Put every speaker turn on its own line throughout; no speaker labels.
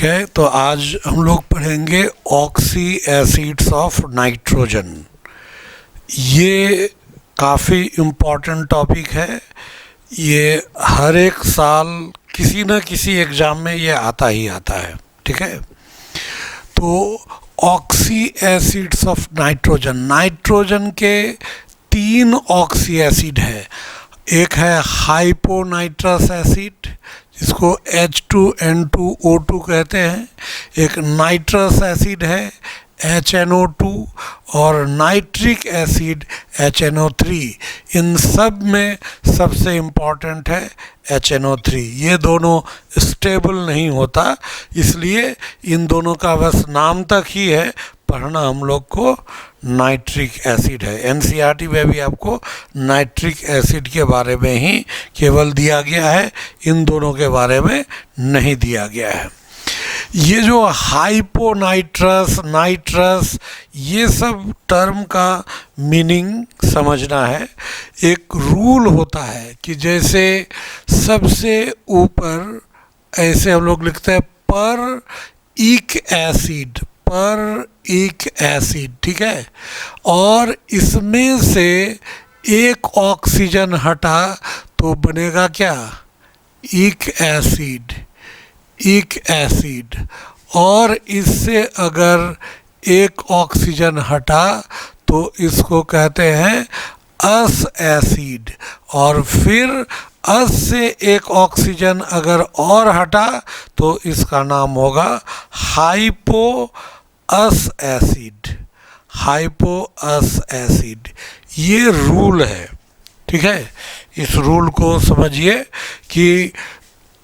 है। तो आज हम लोग पढ़ेंगे ऑक्सी एसिड्स ऑफ नाइट्रोजन। ये काफ़ी इम्पोर्टेंट टॉपिक है। ये हर एक साल किसी न किसी एग्ज़ाम में ये आता ही आता है, ठीक है। तो oxy acids of nitrogen, nitrogen के 3 ऑक्सी एसिड है। एक है हाइपोनाइट्रस एसिड जिसको H2N2O2 कहते हैं, एक नाइट्रस एसिड है HNO2 और नाइट्रिक एसिड HNO3। इन सब में सबसे इम्पॉर्टेंट है HNO3। ये दोनों स्टेबल नहीं होता, इसलिए इन दोनों का बस नाम तक ही है, पढ़ना हम लोग को नाइट्रिक एसिड है। एनसीईआरटी में भी आपको नाइट्रिक एसिड के बारे में ही केवल दिया गया है, इन दोनों के बारे में नहीं दिया गया है। ये जो हाइपोनाइट्रस, नाइट्रस, ये सब टर्म का मीनिंग समझना है। एक रूल होता है कि जैसे सबसे ऊपर ऐसे हम लोग लिखते हैं पर इक एसिड, पर एक एसिड, ठीक है। और इसमें से एक ऑक्सीजन हटा तो बनेगा क्या, एक एसिड, एक एसिड। और इससे अगर एक ऑक्सीजन हटा तो इसको कहते हैं अस एसिड। और फिर अस से एक ऑक्सीजन अगर और हटा तो इसका नाम होगा हाइपो अस एसिड, हाइपो अस एसिड। ये रूल है, ठीक है। इस रूल को समझिए कि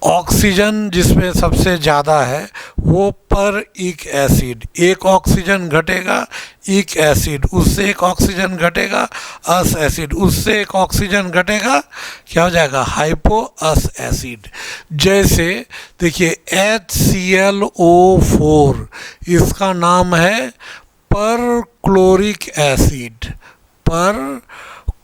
ऑक्सीजन जिसमें सबसे ज़्यादा है वो पर एक एसिड, एक ऑक्सीजन घटेगा एक एसिड, उससे एक ऑक्सीजन घटेगा अस एसिड, उससे एक ऑक्सीजन घटेगा क्या हो जाएगा, हाइपो अस एसिड। जैसे देखिए HClO4, इसका नाम है पर क्लोरिक एसिड, पर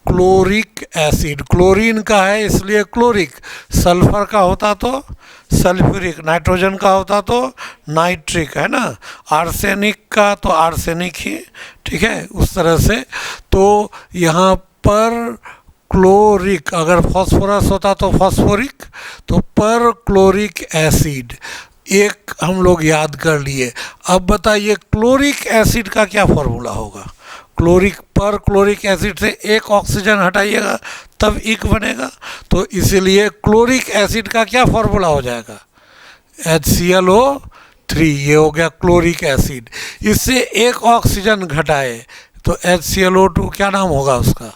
क्लोरिक एसिड। क्लोरीन का है इसलिए क्लोरिक, सल्फर का होता तो सल्फ्यूरिक, नाइट्रोजन का होता तो नाइट्रिक, है ना। आर्सेनिक का तो आर्सेनिक ही, ठीक है, उस तरह से। तो यहाँ पर क्लोरिक, अगर फॉस्फोरस होता तो फॉस्फोरिक, तो पर क्लोरिक एसिड एक हम लोग याद कर लिए। अब बताइए क्लोरिक एसिड का क्या फॉर्मूला होगा। क्लोरिक, पर क्लोरिक एसिड से एक ऑक्सीजन हटाइएगा तब एक बनेगा, तो इसीलिए क्लोरिक एसिड का क्या फॉर्मूला हो जाएगा, HClO3। ये हो गया क्लोरिक एसिड। इससे एक ऑक्सीजन घटाए तो HClO2 क्या नाम होगा उसका,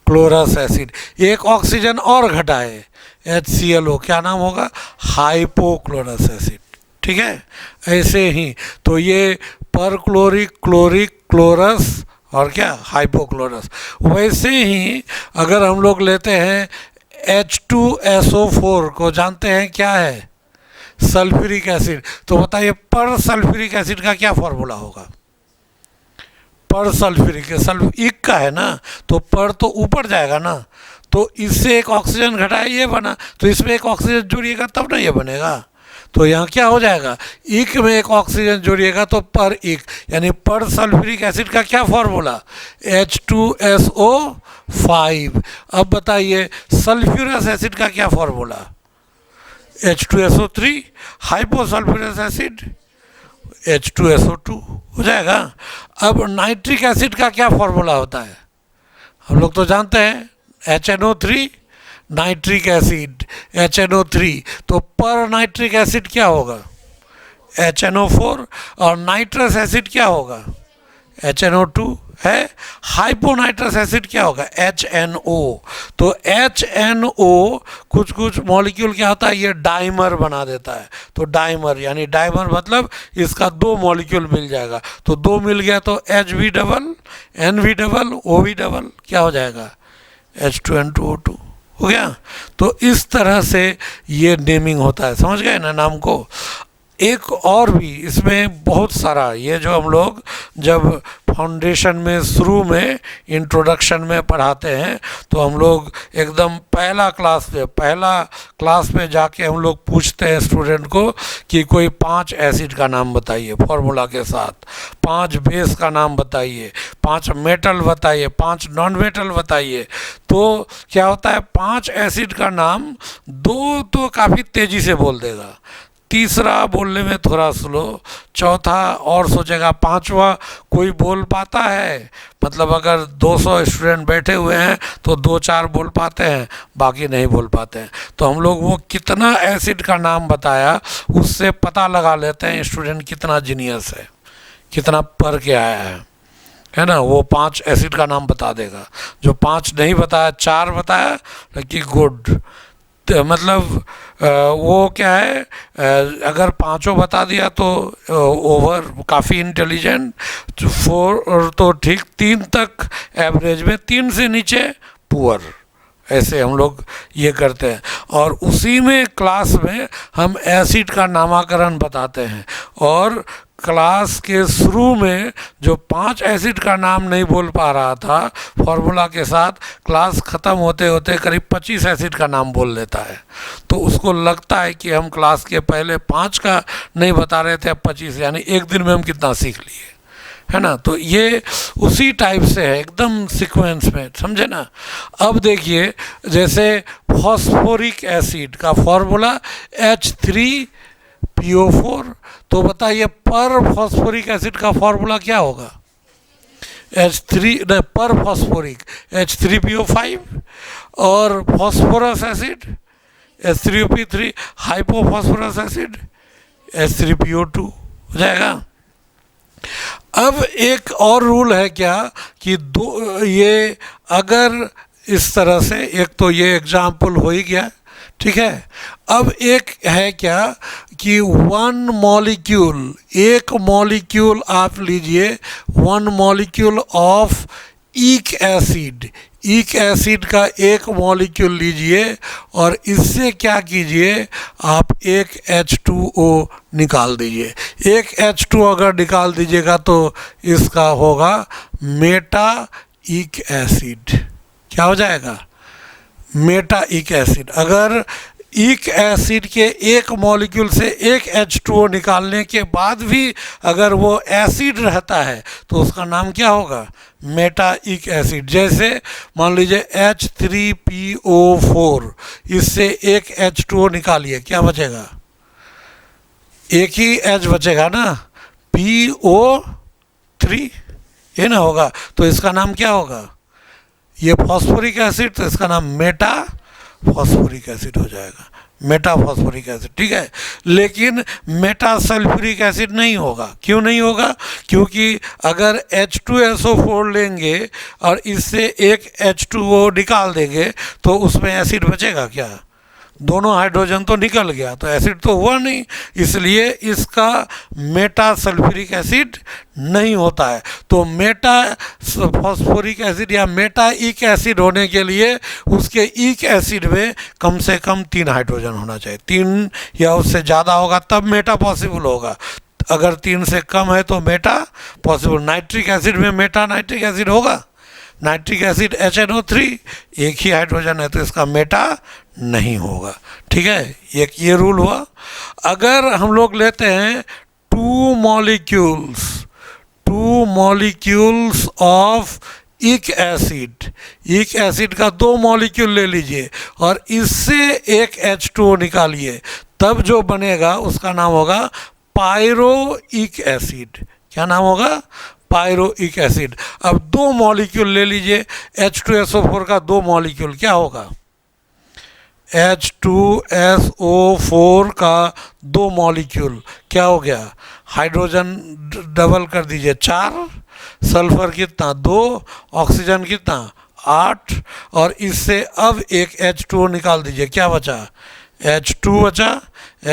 क्लोरस एसिड। एक ऑक्सीजन और घटाए HClO, क्या नाम होगा, हाइपोक्लोरस एसिड, ठीक है। ऐसे ही तो ये पर क्लोरिक, क्लोरिक, क्लोरस और क्या, हाइपोक्लोरस। वैसे ही अगर हम लोग लेते हैं H2SO4 को, जानते हैं क्या है, सल्फ्यूरिक एसिड। तो बताइए पर सल्फ्यूरिक एसिड का क्या फॉर्मूला होगा, पर सल्फ्यूरिक, एक का है ना, तो पर तो ऊपर जाएगा ना, तो इससे एक ऑक्सीजन घटाया ये बना, तो इसमें एक ऑक्सीजन जोड़िएगा तब ना ये बनेगा। तो यहाँ क्या हो जाएगा, एक में एक ऑक्सीजन जोड़िएगा तो पर एक, यानी पर सल्फ्यूरिक एसिड का क्या फॉर्मूला, H2SO5। अब बताइए सल्फ्यूरस एसिड का क्या फॉर्मूला, H2SO3, हाइपोसल्फ्यूरस एसिड H2SO2 हो जाएगा। अब नाइट्रिक एसिड का क्या फॉर्मूला होता है, हम लोग तो जानते हैं HNO3, नाइट्रिक एसिड HNO3। तो पर नाइट्रिक एसिड क्या होगा, HNO4। और नाइट्रस एसिड क्या होगा, HNO2 है। हाइपोनाइट्रस एसिड क्या होगा, HNO। तो HNO कुछ कुछ मॉलिक्यूल क्या होता है, ये डाइमर बना देता है। तो डाइमर यानी डाइमर मतलब इसका 2 मॉलिक्यूल मिल जाएगा, तो 2 मिल गया तो HV double, NV double, OV double, क्या हो जाएगा, H2N2O2 हो गया। तो इस तरह से ये नेमिंग होता है, समझ गए ना नाम को। एक और भी इसमें बहुत सारा, ये जो हम लोग जब फाउंडेशन में शुरू में इंट्रोडक्शन में पढ़ाते हैं तो हम लोग एकदम पहला क्लास में जाके हम लोग पूछते हैं स्टूडेंट को कि कोई 5 एसिड का नाम बताइए फॉर्मूला के साथ, 5 बेस का नाम बताइए, 5 मेटल बताइए, 5 नॉन मेटल बताइए। तो क्या होता है, 5 एसिड का नाम 2 तो काफ़ी तेज़ी से बोल देगा, तीसरा बोलने में थोड़ा स्लो, चौथा और सोचेगा, पांचवा कोई बोल पाता है, मतलब अगर 200 स्टूडेंट बैठे हुए हैं तो 2-4 बोल पाते हैं, बाकी नहीं बोल पाते हैं। तो हम लोग वो कितना एसिड का नाम बताया उससे पता लगा लेते हैं स्टूडेंट कितना जीनियस है, कितना पढ़ के आया है ना। वो 5 एसिड का नाम बता देगा, जो 5 नहीं बताया 4 बताया कि गुड, मतलब वो क्या है, अगर 5 बता दिया तो ओवर, काफ़ी इंटेलिजेंट, 4 तो ठीक, 3 तक एवरेज में, 3 से नीचे पुअर, ऐसे हम लोग ये करते हैं। और उसी में क्लास में हम एसिड का नामकरण बताते हैं, और क्लास के शुरू में जो 5 एसिड का नाम नहीं बोल पा रहा था फॉर्मूला के साथ, क्लास ख़त्म होते होते करीब 25 एसिड का नाम बोल लेता है। तो उसको लगता है कि हम क्लास के पहले 5 का नहीं बता रहे थे, अब 25, यानी एक दिन में हम कितना सीख लिए, है ना। तो ये उसी टाइप से है, एकदम सीक्वेंस में, समझे ना। अब देखिए, जैसे फॉस्फोरिक एसिड का फॉर्मूला H3PO4, तो बताइए पर फॉस्फोरिक एसिड का फॉर्मूला क्या होगा, पर फॉस्फोरिक H3PO5, और phosphorous acid H3PO3, hypophosphorous acid H3PO2 हो जाएगा। अब एक और रूल है क्या कि ये अगर इस तरह से, एक तो ये एग्जाम्पल हो ही गया, ठीक है। अब एक है क्या कि 1 मॉलिक्यूल, एक मॉलिक्यूल आप लीजिए, 1 मॉलिक्यूल ऑफ ईक एसिड का एक मॉलिक्यूल लीजिए, और इससे क्या कीजिए, आप एक H2O निकाल दीजिए। एक H2 अगर निकाल दीजिएगा तो इसका होगा मेटाइक एसिड। क्या हो जाएगा, मेटाइक एसिड। अगर इक एसिड के एक मॉलिक्यूल से एक H2O निकालने के बाद भी अगर वो एसिड रहता है तो उसका नाम क्या होगा, मेटाइक एसिड। जैसे मान लीजिए H3PO4, इससे एक H2O निकालिए, क्या बचेगा, एक ही H बचेगा ना, PO3, ये ना होगा, तो इसका नाम क्या होगा, ये फॉस्फोरिक एसिड, तो इसका नाम मेटा फॉस्फोरिक एसिड हो जाएगा, मेटाफॉस्फोरिक एसिड, ठीक है। लेकिन मेटा सल्फ्यूरिक एसिड नहीं होगा। क्यों नहीं होगा, क्योंकि अगर H2SO4 लेंगे और इससे एक H2O निकाल देंगे तो उसमें एसिड बचेगा क्या, दोनों हाइड्रोजन तो निकल गया, तो एसिड तो हुआ नहीं, इसलिए इसका मेटा सल्फ्यूरिक एसिड नहीं होता है। तो मेटा फॉस्फोरिक एसिड या मेटाइक एसिड होने के लिए उसके इक एसिड में कम से कम 3 हाइड्रोजन होना चाहिए, 3 या उससे ज़्यादा होगा तब मेटा पॉसिबल होगा। अगर 3 से कम है तो मेटा पॉसिबल। नाइट्रिक एसिड में मेटा नाइट्रिक एसिड होगा, नाइट्रिक एसिड HNO3, एक ही हाइड्रोजन है तो इसका मेटा नहीं होगा, ठीक है। एक ये रूल हुआ। अगर हम लोग लेते हैं 2 मॉलिक्यूल्स ऑफ इक एसिड का 2 मॉलिक्यूल ले लीजिए और इससे एक H2O निकालिए, तब जो बनेगा उसका नाम होगा पायरोइक एसिड। क्या नाम होगा, पायरोइक एसिड। अब 2 मॉलिक्यूल ले लीजिए, H2SO4 का 2 मॉलिक्यूल, क्या होगा, H2SO4 का 2 मॉलिक्यूल क्या हो गया, हाइड्रोजन डबल कर दीजिए 4, सल्फर कितना 2, ऑक्सीजन कितना 8, और इससे अब एक H2O निकाल दीजिए, क्या बचा, H2 बचा,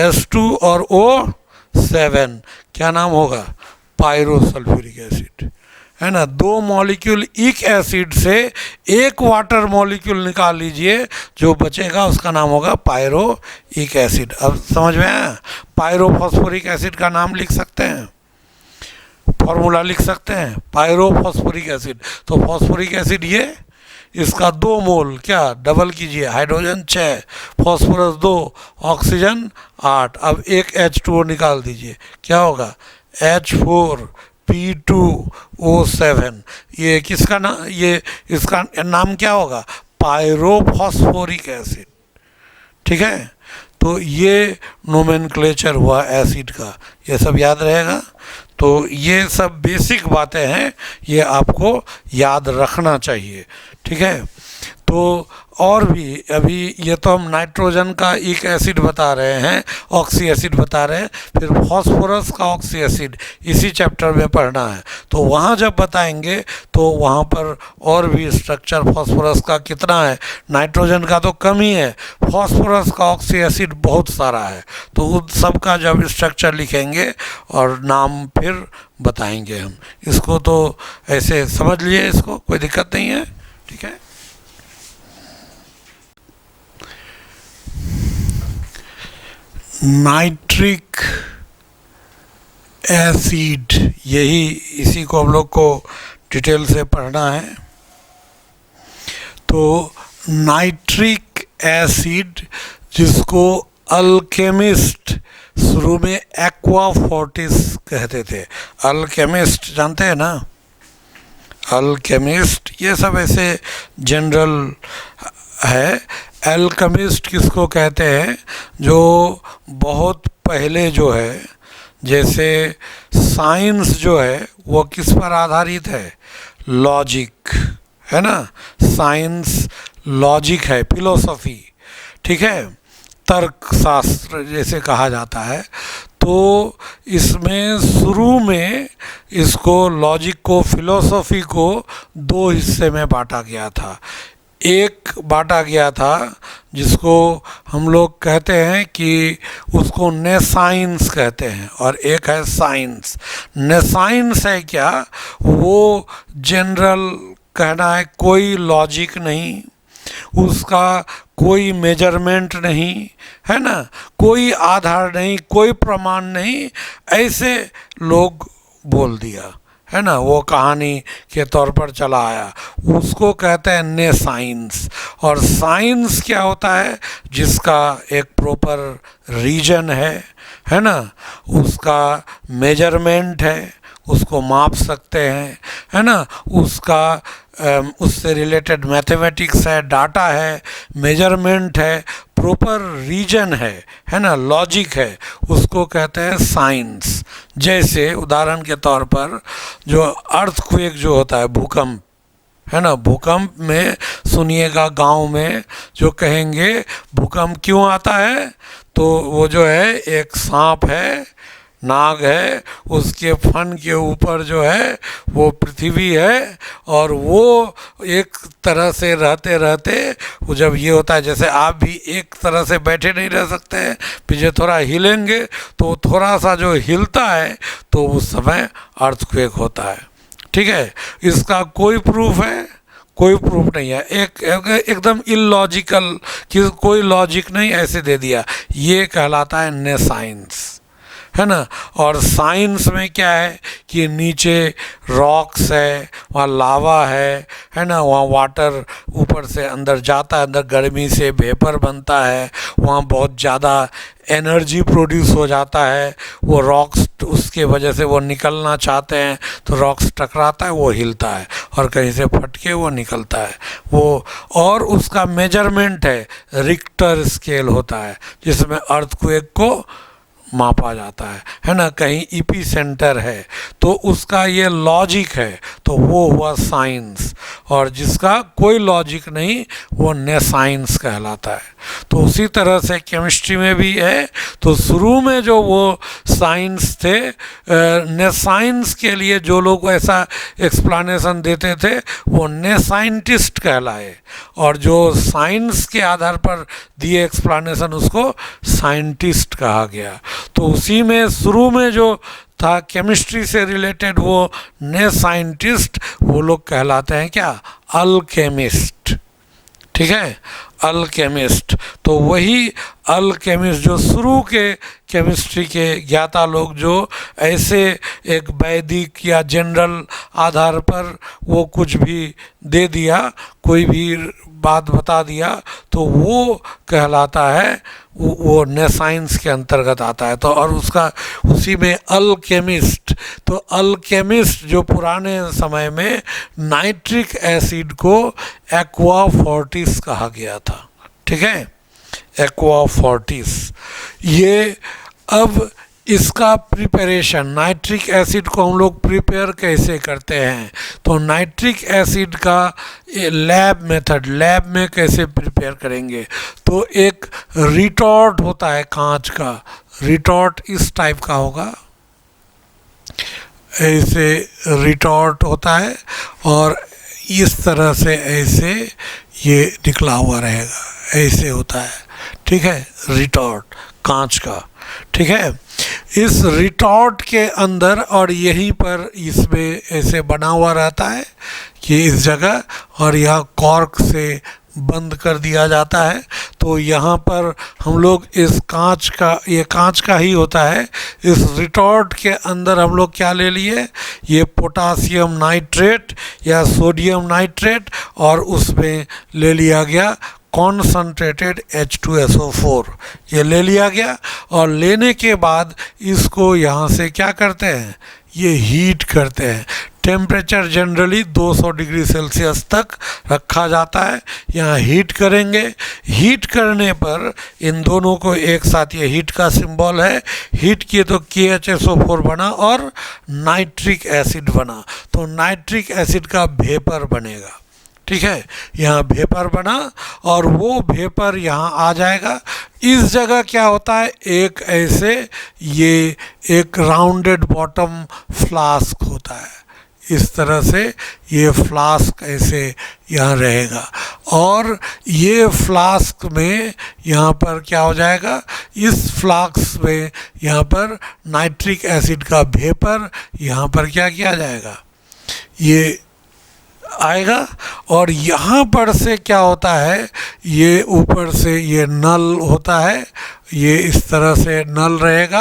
S2 और O7, क्या नाम होगा, पायरोसल्फ्यूरिक एसिड, है ना, 2 मॉलिक्यूल इक एसिड से एक वाटर मॉलिक्यूल निकाल लीजिए, जो बचेगा उसका नाम होगा पायरोइक एसिड। अब समझ में आया? पायरोफॉस्फोरिक एसिड का नाम लिख सकते हैं, फॉर्मूला लिख सकते हैं, पायरोफॉस्फोरिक एसिड। तो फॉस्फोरिक एसिड ये, इसका 2 मोल, क्या डबल कीजिए, हाइड्रोजन 6, फॉस्फोरस 2, ऑक्सीजन 8। अब एक H2O निकाल दीजिए, क्या होगा? H4P2O7। ये किसका नाम, ये इसका नाम क्या होगा? Pyrophosphoric acid. ठीक है, तो ये नोमेनक्लेचर हुआ एसिड का, ये सब याद रहेगा। तो ये सब बेसिक बातें हैं, ये आपको याद रखना चाहिए। ठीक है, तो और भी, अभी ये तो हम नाइट्रोजन का एक एसिड बता रहे हैं, ऑक्सी एसिड बता रहे हैं, फिर फॉस्फोरस का ऑक्सी एसिड इसी चैप्टर में पढ़ना है। तो वहाँ जब बताएंगे तो वहाँ पर और भी स्ट्रक्चर, फॉस्फोरस का कितना है, नाइट्रोजन का तो कम ही है, फॉस्फोरस का ऑक्सी एसिड बहुत सारा है। तो उन सब का जब स्ट्रक्चर लिखेंगे और नाम फिर बताएंगे हम। इसको तो ऐसे समझ लिए, इसको कोई दिक्कत नहीं है। ठीक है, नाइट्रिक एसिड, यही इसी को हम लोग को डिटेल से पढ़ना है। तो नाइट्रिक एसिड, जिसको अल्केमिस्ट शुरू में एक्वा फोर्टिस कहते थे, अल्केमिस्ट जानते हैं ना, अल्केमिस्ट, ये सब ऐसे जनरल है। एल्केमिस्ट किसको कहते हैं? जो बहुत पहले जो है, जैसे साइंस जो है वो किस पर आधारित है? लॉजिक, है ना, साइंस लॉजिक है, फिलोसफी। ठीक है, तर्क शास्त्र जैसे कहा जाता है। तो इसमें शुरू में इसको, लॉजिक को, फिलोसफी को 2 हिस्से में बांटा गया था। एक बांटा गया था जिसको हम लोग कहते हैं कि उसको नेसाइंस कहते हैं, और एक है साइंस। नेसाइंस है क्या? वो जनरल कहना है, कोई लॉजिक नहीं, उसका कोई मेजरमेंट नहीं, है ना, कोई आधार नहीं, कोई प्रमाण नहीं, ऐसे लोग बोल दिया, है ना, वो कहानी के तौर पर चला आया, उसको कहते हैं ने साइंस। और साइंस क्या होता है? जिसका एक प्रॉपर रीजन है ना, उसका मेजरमेंट है, उसको माप सकते हैं, है ना, उसका उससे रिलेटेड मैथमेटिक्स है, डाटा है, मेजरमेंट है, प्रॉपर रीजन है ना, लॉजिक है, उसको कहते हैं साइंस। जैसे उदाहरण के तौर पर जो अर्थक्वेक जो होता है, भूकंप, है ना, भूकंप में सुनिएगा गांव में जो कहेंगे भूकंप क्यों आता है, तो वो जो है एक सांप है, नाग है, उसके फन के ऊपर जो है वो पृथ्वी है, और वो एक तरह से रहते रहते वो जब ये होता है, जैसे आप भी एक तरह से बैठे नहीं रह सकते हैं, पीछे थोड़ा हिलेंगे तो थोड़ा सा जो हिलता है तो उस समय अर्थक्वेक होता है। ठीक है, इसका कोई प्रूफ है? कोई प्रूफ नहीं है, एकदम इलॉजिकल, कि कोई लॉजिक नहीं, ऐसे दे दिया, ये कहलाता है ने साइंस, है ना। और साइंस में क्या है कि नीचे रॉक्स है, वहाँ लावा है ना, वहाँ वाटर ऊपर से अंदर जाता है, अंदर गर्मी से वेपर बनता है, वहाँ बहुत ज़्यादा एनर्जी प्रोड्यूस हो जाता है, वो रॉक्स उसके वजह से वो निकलना चाहते हैं तो रॉक्स टकराता है, वो हिलता है, और कहीं से फट के वो निकलता है वो। और उसका मेजरमेंट है, रिक्टर स्केल होता है, जिसमें अर्थक्वेक को मापा जाता है ना, कहीं ईपी सेंटर है तो उसका ये लॉजिक है, तो वो हुआ साइंस। और जिसका कोई लॉजिक नहीं वो ने साइंस कहलाता है। तो उसी तरह से केमिस्ट्री में भी है, तो शुरू में जो वो साइंस थे, ने साइंस के लिए जो लोग ऐसा एक्सप्लेनेशन देते थे वो ने साइंटिस्ट कहलाए, और जो साइंस के आधार पर दिए एक्सप्लेनेशन उसको साइंटिस्ट कहा गया। तो उसी में शुरू में जो था केमिस्ट्री से रिलेटेड वो नए साइंटिस्ट वो लोग कहलाते हैं क्या, अल्केमिस्ट। ठीक है, अल्केमिस्ट। तो वही अल्केमिस्ट जो शुरू के केमिस्ट्री के ज्ञाता लोग जो ऐसे एक वैदिक या जनरल आधार पर वो कुछ भी दे दिया, कोई भी बात बता दिया, तो वो कहलाता है, वो नए साइंस के अंतर्गत आता है। तो और उसका उसी में अल्केमिस्ट, तो अल्केमिस्ट जो पुराने समय में नाइट्रिक एसिड को एक्वा फोर्टिस कहा गया था। ठीक है, एक्वा फोर्टिस। ये अब इसका प्रिपरेशन, नाइट्रिक एसिड को हम लोग प्रिपेयर कैसे करते हैं, तो नाइट्रिक एसिड का लैब मेथड, लैब में कैसे प्रिपेयर करेंगे, तो एक रिटॉर्ट होता है कांच का, रिटॉर्ट इस टाइप का होगा, ऐसे रिटॉर्ट होता है और इस तरह से ऐसे ये निकला हुआ रहेगा, ऐसे होता है। ठीक है, रिटॉर्ट कांच का। ठीक है, इस रिटॉर्ट के अंदर और यहीं पर इसमें ऐसे बना हुआ रहता है कि इस जगह, और यहाँ कॉर्क से बंद कर दिया जाता है। तो यहाँ पर हम लोग इस कांच का, ये कांच का ही होता है, इस रिटॉर्ट के अंदर हम लोग क्या ले लिए, ये पोटासियम नाइट्रेट या सोडियम नाइट्रेट, और उसमें ले लिया गया कॉन्सनट्रेटेड H2SO4, ये ले लिया गया। और लेने के बाद इसको यहाँ से क्या करते हैं, ये हीट करते हैं। टेम्परेचर जनरली 200 डिग्री सेल्सियस तक रखा जाता है, यहाँ हीट करेंगे। हीट करने पर इन दोनों को एक साथ, ये हीट का सिंबल है, हीट किए तो KHSO4 बना और नाइट्रिक एसिड बना, तो नाइट्रिक एसिड का वेपर बनेगा। ठीक है, यहाँ वेपर बना और वो वेपर यहाँ आ जाएगा। इस जगह क्या होता है, एक ऐसे ये एक राउंडेड बॉटम फ्लास्क होता है, इस तरह से ये फ्लास्क ऐसे यहाँ रहेगा, और ये फ्लास्क में यहाँ पर क्या हो जाएगा, इस फ्लास्क में यहाँ पर नाइट्रिक एसिड का वेपर यहाँ पर क्या किया जाएगा, ये आएगा। और यहाँ पर से क्या होता है, ये ऊपर से ये नल होता है, ये इस तरह से नल रहेगा,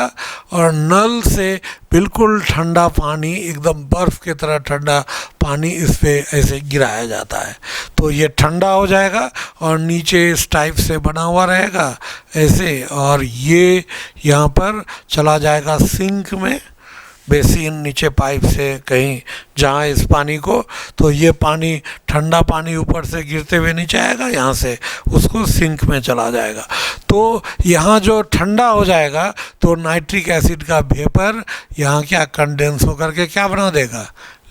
और नल से बिल्कुल ठंडा पानी, एकदम बर्फ़ की तरह ठंडा पानी इस पे ऐसे गिराया जाता है। तो ये ठंडा हो जाएगा और नीचे इस टाइप से बना हुआ रहेगा ऐसे, और ये यहाँ पर चला जाएगा सिंक में, बेसिन नीचे पाइप से कहीं जहाँ इस पानी को, तो ये पानी ठंडा पानी ऊपर से गिरते हुए नीचे आएगा, यहाँ से उसको सिंक में चला जाएगा। तो यहाँ जो ठंडा हो जाएगा तो नाइट्रिक एसिड का वेपर यहाँ क्या कंडेंस होकर के क्या बना देगा,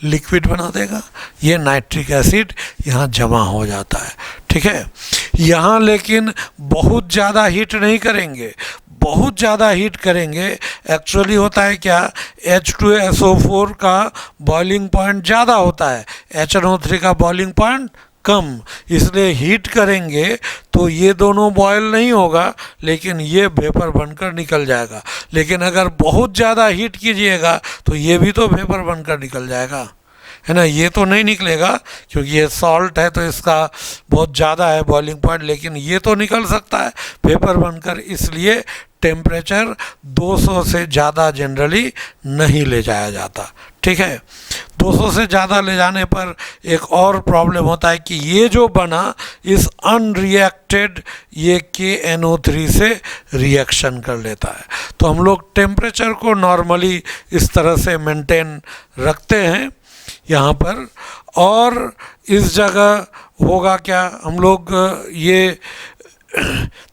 लिक्विड बना देगा। ये नाइट्रिक एसिड यहाँ जमा हो जाता है। ठीक है, यहाँ लेकिन बहुत ज़्यादा हीट नहीं करेंगे, बहुत ज़्यादा हीट करेंगे एक्चुअली होता है क्या, H2SO4 का बॉइलिंग पॉइंट ज़्यादा होता है, HNO3 का बॉइलिंग पॉइंट कम, इसलिए हीट करेंगे तो ये दोनों बॉयल नहीं होगा, लेकिन ये वेपर बनकर निकल जाएगा। लेकिन अगर बहुत ज़्यादा हीट कीजिएगा तो ये भी तो वेपर बनकर निकल जाएगा, है ना, ये तो नहीं निकलेगा क्योंकि ये सॉल्ट है तो इसका बहुत ज़्यादा है बॉइलिंग पॉइंट, लेकिन ये तो निकल सकता है वेपर बनकर। इसलिए टेम्परेचर 200 से ज़्यादा जनरली नहीं ले जाया जाता। ठीक है, 200 से ज़्यादा ले जाने पर एक और प्रॉब्लम होता है कि ये जो बना इस अनरिएक्टेड ये KNO3 से रिएक्शन कर लेता है। तो हम लोग टेम्परेचर को नॉर्मली इस तरह से मेंटेन रखते हैं यहाँ पर, और इस जगह होगा क्या, हम लोग ये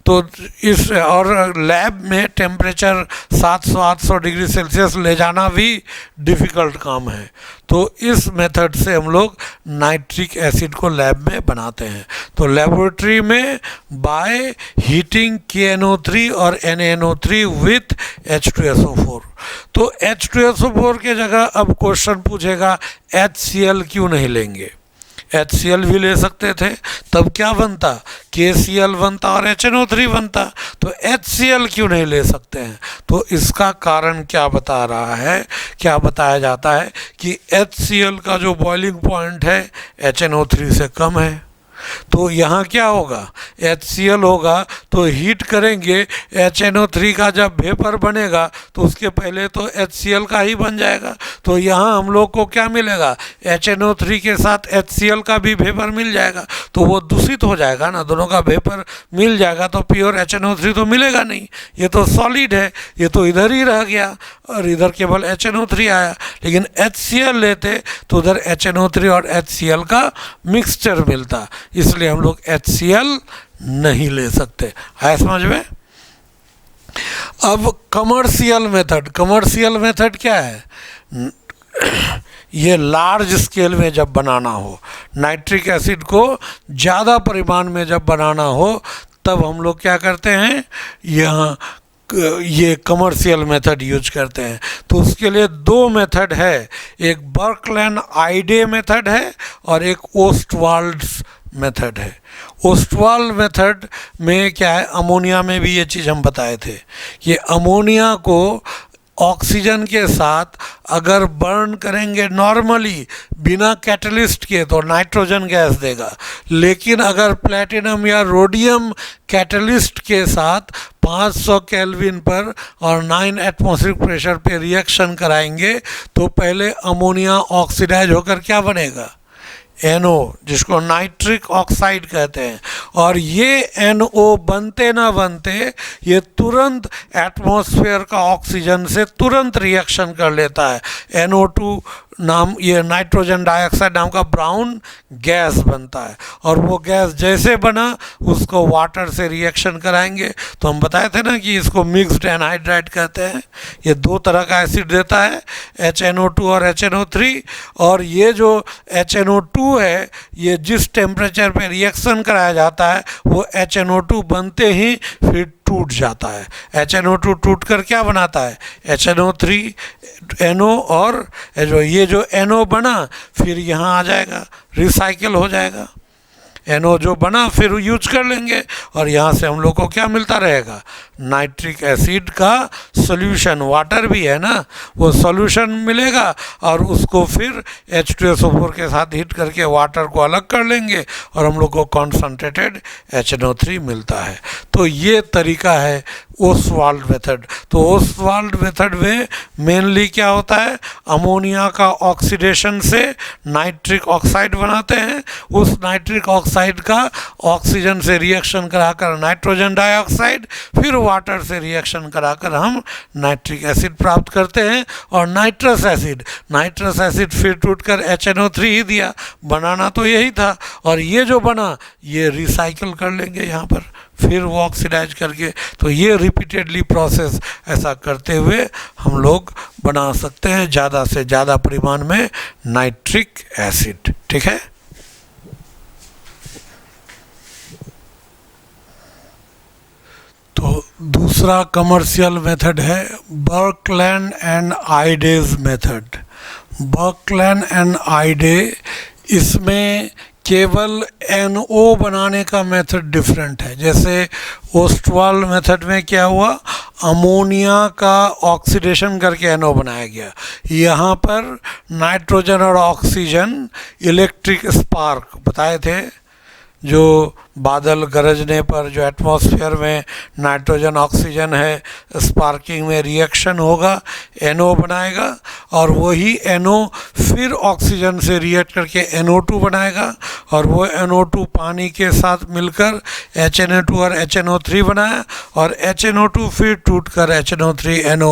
तो इस और लैब में टेम्परेचर 700-800 डिग्री सेल्सियस ले जाना भी डिफ़िकल्ट काम है। तो इस मेथड से हम लोग नाइट्रिक एसिड को लैब में बनाते हैं। तो लेबोरेटरी में बाय हीटिंग KNO3 और NaNO3 विथ H2SO4। तो H2SO4 के जगह अब क्वेश्चन पूछेगा HCl क्यों नहीं लेंगे, HCl भी ले सकते थे, तब क्या बनता KCl बनता और HNO3 बनता, तो HCl क्यों नहीं ले सकते हैं? तो इसका कारण क्या बता रहा है, क्या बताया जाता है कि HCl का जो बॉइलिंग पॉइंट है HNO3 से कम है। तो यहाँ क्या होगा, HCl होगा तो हीट करेंगे, HNO3 का जब वेपर बनेगा तो उसके पहले तो HCl का ही बन जाएगा। तो यहाँ हम लोग को क्या मिलेगा, HNO3 के साथ HCl का भी वेपर मिल जाएगा, तो वो दूषित हो जाएगा ना, दोनों का वेपर मिल जाएगा तो प्योर HNO3 तो मिलेगा नहीं, ये तो सॉलिड है, ये तो इधर ही रह गया और इधर केवल HNO3 आया। लेकिन HCl लेते तो उधर HNO3 और HCl का मिक्सचर मिलता, इसलिए हम लोग HCl नहीं ले सकते। है समझ में? अब कमर्शियल मेथड क्या है? ये लार्ज स्केल में जब बनाना हो, नाइट्रिक एसिड को ज़्यादा परिमाण में जब बनाना हो, तब हम लोग क्या करते हैं, यहाँ ये कमर्शियल मेथड यूज करते हैं। तो उसके लिए दो मेथड है, एक बर्कलैंड-आइडे मेथड है और एक ओस्टवाल्ड्स मेथड है। ओस्टवाल्ड मेथड में क्या है, अमोनिया में भी ये चीज़ हम बताए थे कि अमोनिया को ऑक्सीजन के साथ अगर बर्न करेंगे नॉर्मली बिना कैटलिस्ट के तो नाइट्रोजन गैस देगा, लेकिन अगर प्लेटिनम या रोडियम कैटलिस्ट के साथ 500 केल्विन पर और 9 एटमॉस्फेरिक प्रेशर पे रिएक्शन कराएंगे तो पहले अमोनिया ऑक्सीडाइज होकर क्या बनेगा, NO, जिसको नाइट्रिक ऑक्साइड कहते हैं। और ये NO बनते ना बनते ये तुरंत एटमॉस्फेयर का ऑक्सीजन से तुरंत रिएक्शन कर लेता है, NO2 नाम, ये नाइट्रोजन डाइऑक्साइड नाम का ब्राउन गैस बनता है। और वो गैस जैसे बना उसको वाटर से रिएक्शन कराएंगे, तो हम बताए थे ना कि इसको मिक्स्ड एनहाइड्राइड कहते हैं। ये दो तरह का एसिड देता है, HNO2 और HNO3। और ये जो HNO2 है, ये जिस टेम्परेचर पे रिएक्शन कराया जाता है वो HNO2 बनते ही फिर टूट जाता है। HNO2 टूट कर क्या बनाता है, HNO3 NO, और जो NO बना फिर यहाँ आ जाएगा, रिसाइकिल हो जाएगा। NO जो बना फिर यूज कर लेंगे और यहाँ से हम लोग को क्या मिलता रहेगा, नाइट्रिक एसिड का सॉल्यूशन, वाटर भी है ना, वो सॉल्यूशन मिलेगा और उसको फिर H2SO4 के साथ हीट करके वाटर को अलग कर लेंगे और हम लोग को कॉन्सनट्रेटेड HNO3 मिलता है। तो ये तरीका है ओस्टवाल्ड मेथड। तो ओस्टवाल्ड मेथड में मेनली क्या होता है, अमोनिया का ऑक्सीडेशन से नाइट्रिक ऑक्साइड बनाते हैं, उस नाइट्रिक ऑक्साइड का ऑक्सीजन से रिएक्शन कराकर नाइट्रोजन डाइऑक्साइड, फिर वाटर से रिएक्शन कराकर हम नाइट्रिक एसिड प्राप्त करते हैं। और नाइट्रस एसिड फिर टूटकर HNO3 ही दिया, बनाना तो यही था। और ये जो बना ये रिसाइकिल कर लेंगे यहाँ पर, फिर वो ऑक्सीडाइज करके। तो ये रिपीटेडली प्रोसेस ऐसा करते हुए हम लोग बना सकते हैं ज़्यादा से ज़्यादा परिमाण में नाइट्रिक एसिड। ठीक है। तो दूसरा कमर्शियल मेथड है बर्कलैंड एंड आइडेज मेथड। बर्कलैंड एंड आइडे, इसमें केवल NO बनाने का मेथड डिफरेंट है। जैसे ओस्टवाल्ड मेथड में क्या हुआ, अमोनिया का ऑक्सीडेशन करके NO बनाया गया, यहाँ पर नाइट्रोजन और ऑक्सीजन इलेक्ट्रिक स्पार्क बताए थे, जो बादल गरजने पर जो एटमॉस्फेयर में नाइट्रोजन ऑक्सीजन है स्पार्किंग में रिएक्शन होगा, NO बनाएगा और वही NO फिर ऑक्सीजन से रिएक्ट करके NO2 बनाएगा और वो NO2 पानी के साथ मिलकर HNO2 और HNO3 बनाया और HNO2 फिर टूटकर HNO3 NO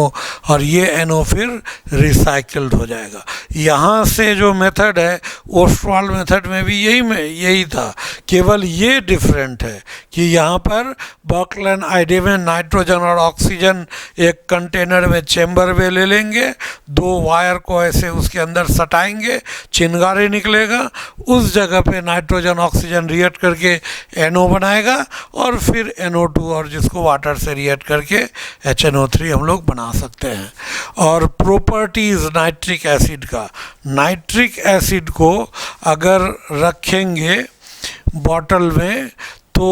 और ये NO फिर रिसाइकिल्ड हो जाएगा। यहाँ से जो मेथड है ओस्टवाल्ड मेथड में भी यही था, केवल ये डिफरेंट है कि यहाँ पर बर्कलैंड आइडे में नाइट्रोजन और ऑक्सीजन एक कंटेनर में चेंबर में ले लेंगे, दो वायर को ऐसे उसके अंदर सटाएंगे, चिंगारी निकलेगा, उस जगह पे नाइट्रोजन ऑक्सीजन रिएक्ट करके NO बनाएगा और फिर NO2 और जिसको वाटर से रिएक्ट करके HNO3 हम लोग बना सकते हैं। और प्रॉपर्टीज़ नाइट्रिक एसिड का, नाइट्रिक एसिड को अगर रखेंगे बॉटल में तो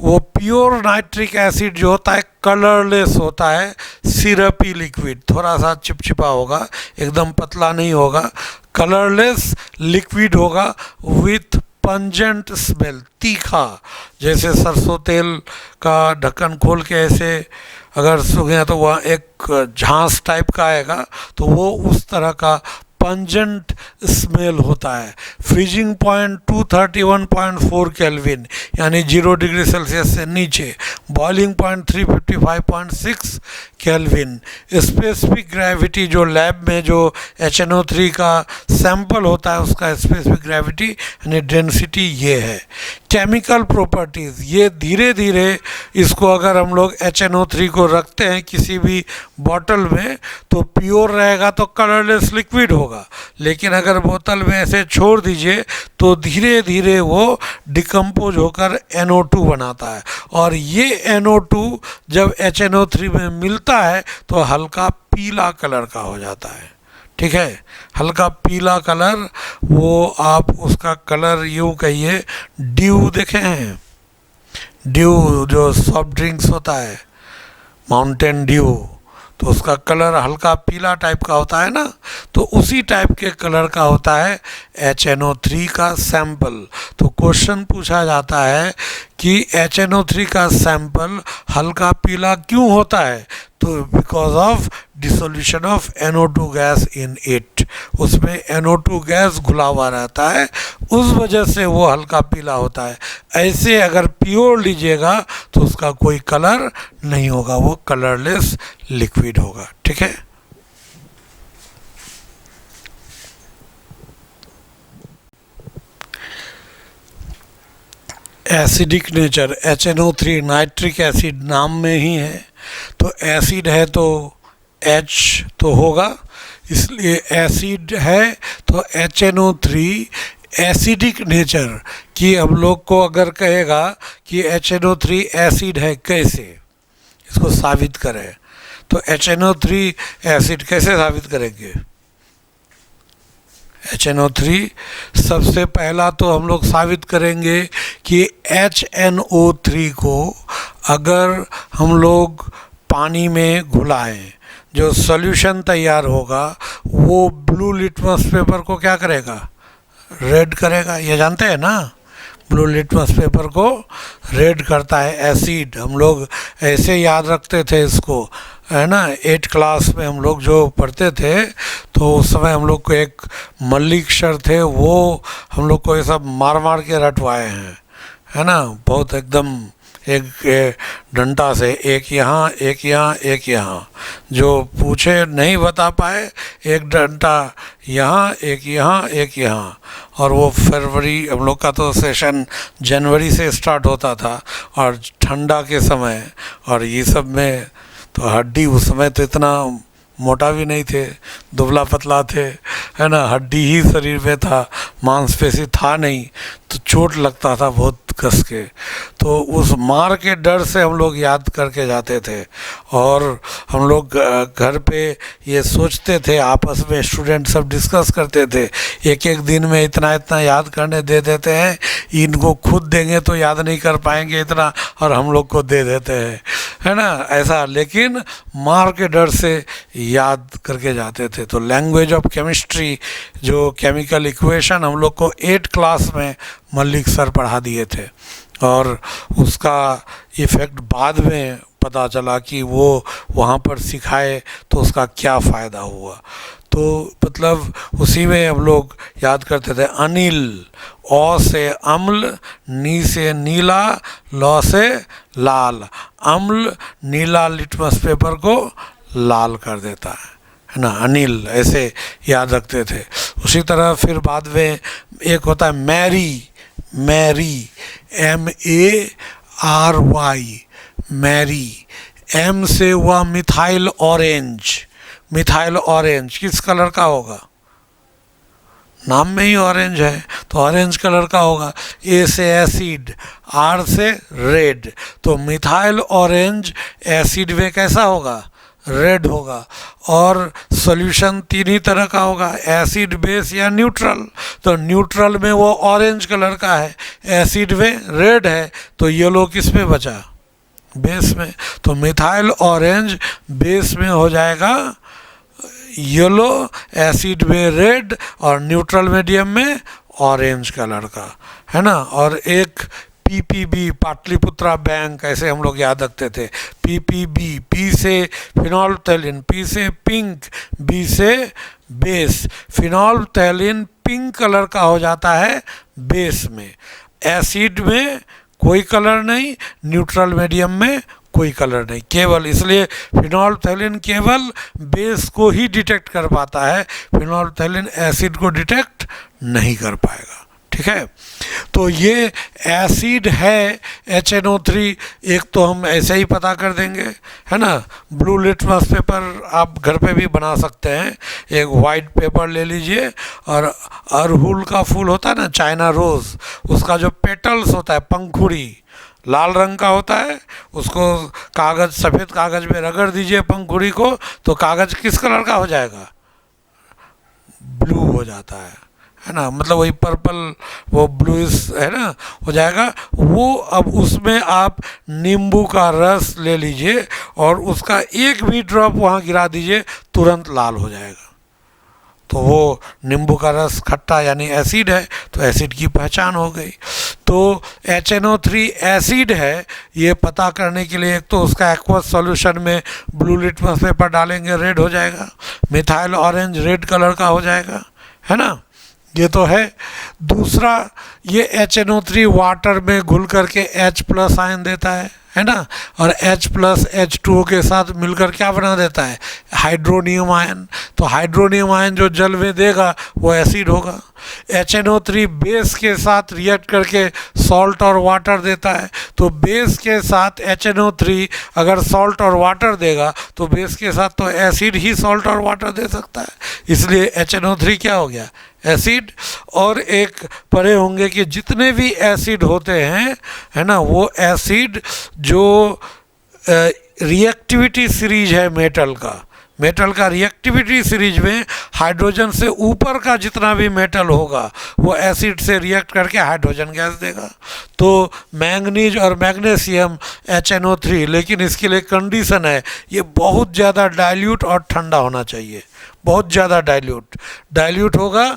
वो प्योर नाइट्रिक एसिड जो होता है कलरलेस होता है, सिरपी लिक्विड, थोड़ा सा चिपचिपा होगा, एकदम पतला नहीं होगा, कलरलेस लिक्विड होगा विथ पंजेंट स्मेल, तीखा, जैसे सरसों तेल का ढक्कन खोल के ऐसे अगर सूंघे तो वह एक झांस टाइप का आएगा, तो वो उस तरह का पंजेंट स्मेल होता है। फ्रीजिंग पॉइंट 231.4 केल्विन यानी 0 डिग्री सेल्सियस से नीचे, boiling point 355.6 kelvin. Specific gravity जो लैब में जो HNO3 का सैंपल होता है उसका स्पेसिफिक ग्रेविटी यानी डेंसिटी ये है। केमिकल प्रॉपर्टीज़, ये धीरे धीरे इसको अगर हम लोग HNO3 को रखते हैं किसी भी बॉटल में तो प्योर रहेगा तो कलरलेस लिक्विड होगा, लेकिन अगर बोतल में ऐसे छोड़ दीजिए तो धीरे धीरे वो डिकम्पोज होकर NO2 बनाता है, और ये NO2 जब HNO3 में मिलता है तो हल्का पीला कलर का हो जाता है। ठीक है, हल्का पीला कलर, वो आप उसका कलर यूँ कहिए, ड्यू देखे हैं, ड्यू जो सॉफ्ट ड्रिंक्स होता है, माउंटेन ड्यू, तो उसका कलर हल्का पीला टाइप का होता है ना, तो उसी टाइप के कलर का होता है HNO3 का सैंपल। तो क्वेश्चन पूछा जाता है कि HNO3 का सैंपल हल्का पीला क्यों होता है, तो because of dissolution of NO2 gas in it, उसमें NO2 गैस घुला हुआ रहता है, उस वजह से वो हल्का पीला होता है। ऐसे अगर प्योर लीजिएगा तो उसका कोई कलर नहीं होगा, वो कलरलेस लिक्विड होगा। ठीक है, acidic nature, HNO3 nitric acid नाम में ही है, तो एसिड है तो H तो होगा, इसलिए एसिड है तो HNO3 एसिडिक नेचर कि हम लोग को अगर कहेगा कि HNO3 एसिड है, कैसे इसको साबित करें, तो HNO3 एसिड कैसे साबित करेंगे। HNO3 सबसे पहला तो हम लोग साबित करेंगे कि HNO3 को अगर हम लोग पानी में घुलाएं, जो सॉल्यूशन तैयार होगा वो ब्लू लिटमस पेपर को क्या करेगा, रेड करेगा। ये जानते हैं ना, ब्लू लिटमस पेपर को रेड करता है एसिड। हम लोग ऐसे याद रखते थे इसको, है ना, 8 क्लास में हम लोग जो पढ़ते थे तो उस समय हम लोग को एक मल्लिक सर थे, वो हम लोग को ये सब मार मार के रटवाए हैं, है ना, बहुत एकदम एक डंडा से, एक यहाँ एक यहाँ एक यहाँ, जो पूछे नहीं बता पाए, एक डंडा यहाँ एक यहाँ एक यहाँ। और वो फरवरी, हम लोग का तो सेशन जनवरी से स्टार्ट होता था, और ठंडा के समय, और ये सब में तो हड्डी उस समय तो इतना मोटा भी नहीं थे, दुबला पतला थे, है ना, हड्डी ही शरीर में था, मांसपेशी था नहीं, तो चोट लगता था बहुत कस के। तो उस मार के डर से हम लोग याद करके जाते थे, और हम लोग घर पे ये सोचते थे, आपस में स्टूडेंट सब डिस्कस करते थे, एक एक दिन में इतना इतना याद करने दे देते हैं, इनको खुद देंगे तो याद नहीं कर पाएंगे इतना, और हम लोग को दे देते हैं, है ना, ऐसा। लेकिन मार के डर से याद करके जाते थे। तो लैंग्वेज ऑफ केमिस्ट्री जो केमिकल इक्वेशन हम लोग को 8 क्लास में मल्लिक सर पढ़ा दिए थे, और उसका इफ़ेक्ट बाद में पता चला कि वो वहाँ पर सिखाए तो उसका क्या फ़ायदा हुआ। तो मतलब उसी में हम लोग याद करते थे, अनिल, औ से अम्ल, नी से नीला, लौ से लाल, अम्ल नीला लिटमस पेपर को लाल कर देता है ना, अनिल, ऐसे याद रखते थे। उसी तरह फिर बाद में एक होता है Mary, Mary, MARY, Mary, M से हुआ मिथाइल ऑरेंज, मिथाइल ऑरेंज किस कलर का होगा, नाम में ही ऑरेंज है तो ऑरेंज कलर का होगा। A से एसिड, R से रेड, तो मिथाइल ऑरेंज एसिड में कैसा होगा, रेड होगा। और सॉल्यूशन तीन ही तरह का होगा, एसिड, बेस या न्यूट्रल। तो न्यूट्रल में वो ऑरेंज कलर का है, एसिड में रेड है, तो येलो किस में बचा, बेस में। तो मिथाइल ऑरेंज बेस में हो जाएगा येलो, एसिड में रेड और न्यूट्रल मीडियम में ऑरेंज कलर का, है ना। और एक पीपीबी, पाटलिपुत्रा बैंक, ऐसे हम लोग याद रखते थे। पीपीबी, पी से फिनोल्फथैलिन, पी से पिंक, बी से बेस। फिनोल्फथैलिन पिंक कलर का हो जाता है बेस में, एसिड में कोई कलर नहीं, न्यूट्रल मीडियम में कोई कलर नहीं, केवल इसलिए फिनोल्फथैलिन केवल बेस को ही डिटेक्ट कर पाता है, फिनोल्फथैलिन एसिड को डिटेक्ट नहीं कर पाएगा, ठीक है। तो ये एसिड है HNO3, एक तो हम ऐसे ही पता कर देंगे, है ना। ब्लू लिटमस पेपर आप घर पे भी बना सकते हैं। एक वाइट पेपर ले लीजिए और अड़हुल का फूल होता है ना, चाइना रोज़, उसका जो पेटल्स होता है, पंखुड़ी लाल रंग का होता है, उसको कागज़, सफ़ेद कागज़ में रगड़ दीजिए पंखुड़ी को, तो कागज़ किस कलर का हो जाएगा, ब्लू हो जाता है ना। मतलब वही पर्पल, वो ब्लूइश, है ना, हो जाएगा वो। अब उसमें आप नींबू का रस ले लीजिए और उसका एक भी ड्रॉप वहाँ गिरा दीजिए, तुरंत लाल हो जाएगा। तो वो नींबू का रस खट्टा यानी एसिड है, तो एसिड की पहचान हो गई। तो HNO3 एसिड है, ये पता करने के लिए एक तो उसका एक्वस सॉल्यूशन में ब्लू लिटमस पेपर डालेंगे, रेड हो जाएगा। मिथाइल ऑरेंज रेड कलर का हो जाएगा, है ना, ये तो है। दूसरा, ये HNO3 वाटर में घुल करके H+ आयन देता है ना, और H+ H2O के साथ मिलकर क्या बना देता है, हाइड्रोनियम आयन। तो हाइड्रोनियम आयन जो जल में देगा वो एसिड होगा। HNO3 बेस के साथ रिएक्ट करके सॉल्ट और वाटर देता है, तो बेस के साथ HNO3 अगर सॉल्ट और वाटर देगा तो बेस के साथ तो एसिड ही सॉल्ट और वाटर दे सकता है, इसलिए HNO3 क्या हो गया, एसिड। और एक पढ़े होंगे कि जितने भी एसिड होते हैं, है ना, वो एसिड जो रिएक्टिविटी सीरीज है मेटल का रिएक्टिविटी सीरीज में हाइड्रोजन से ऊपर का जितना भी मेटल होगा वो एसिड से रिएक्ट करके हाइड्रोजन गैस देगा। तो मैंगनीज और मैग्नीशियम HNO3, लेकिन इसके लिए कंडीशन है, ये बहुत ज़्यादा डाइल्यूट और ठंडा होना चाहिए, बहुत ज़्यादा डाइल्यूट होगा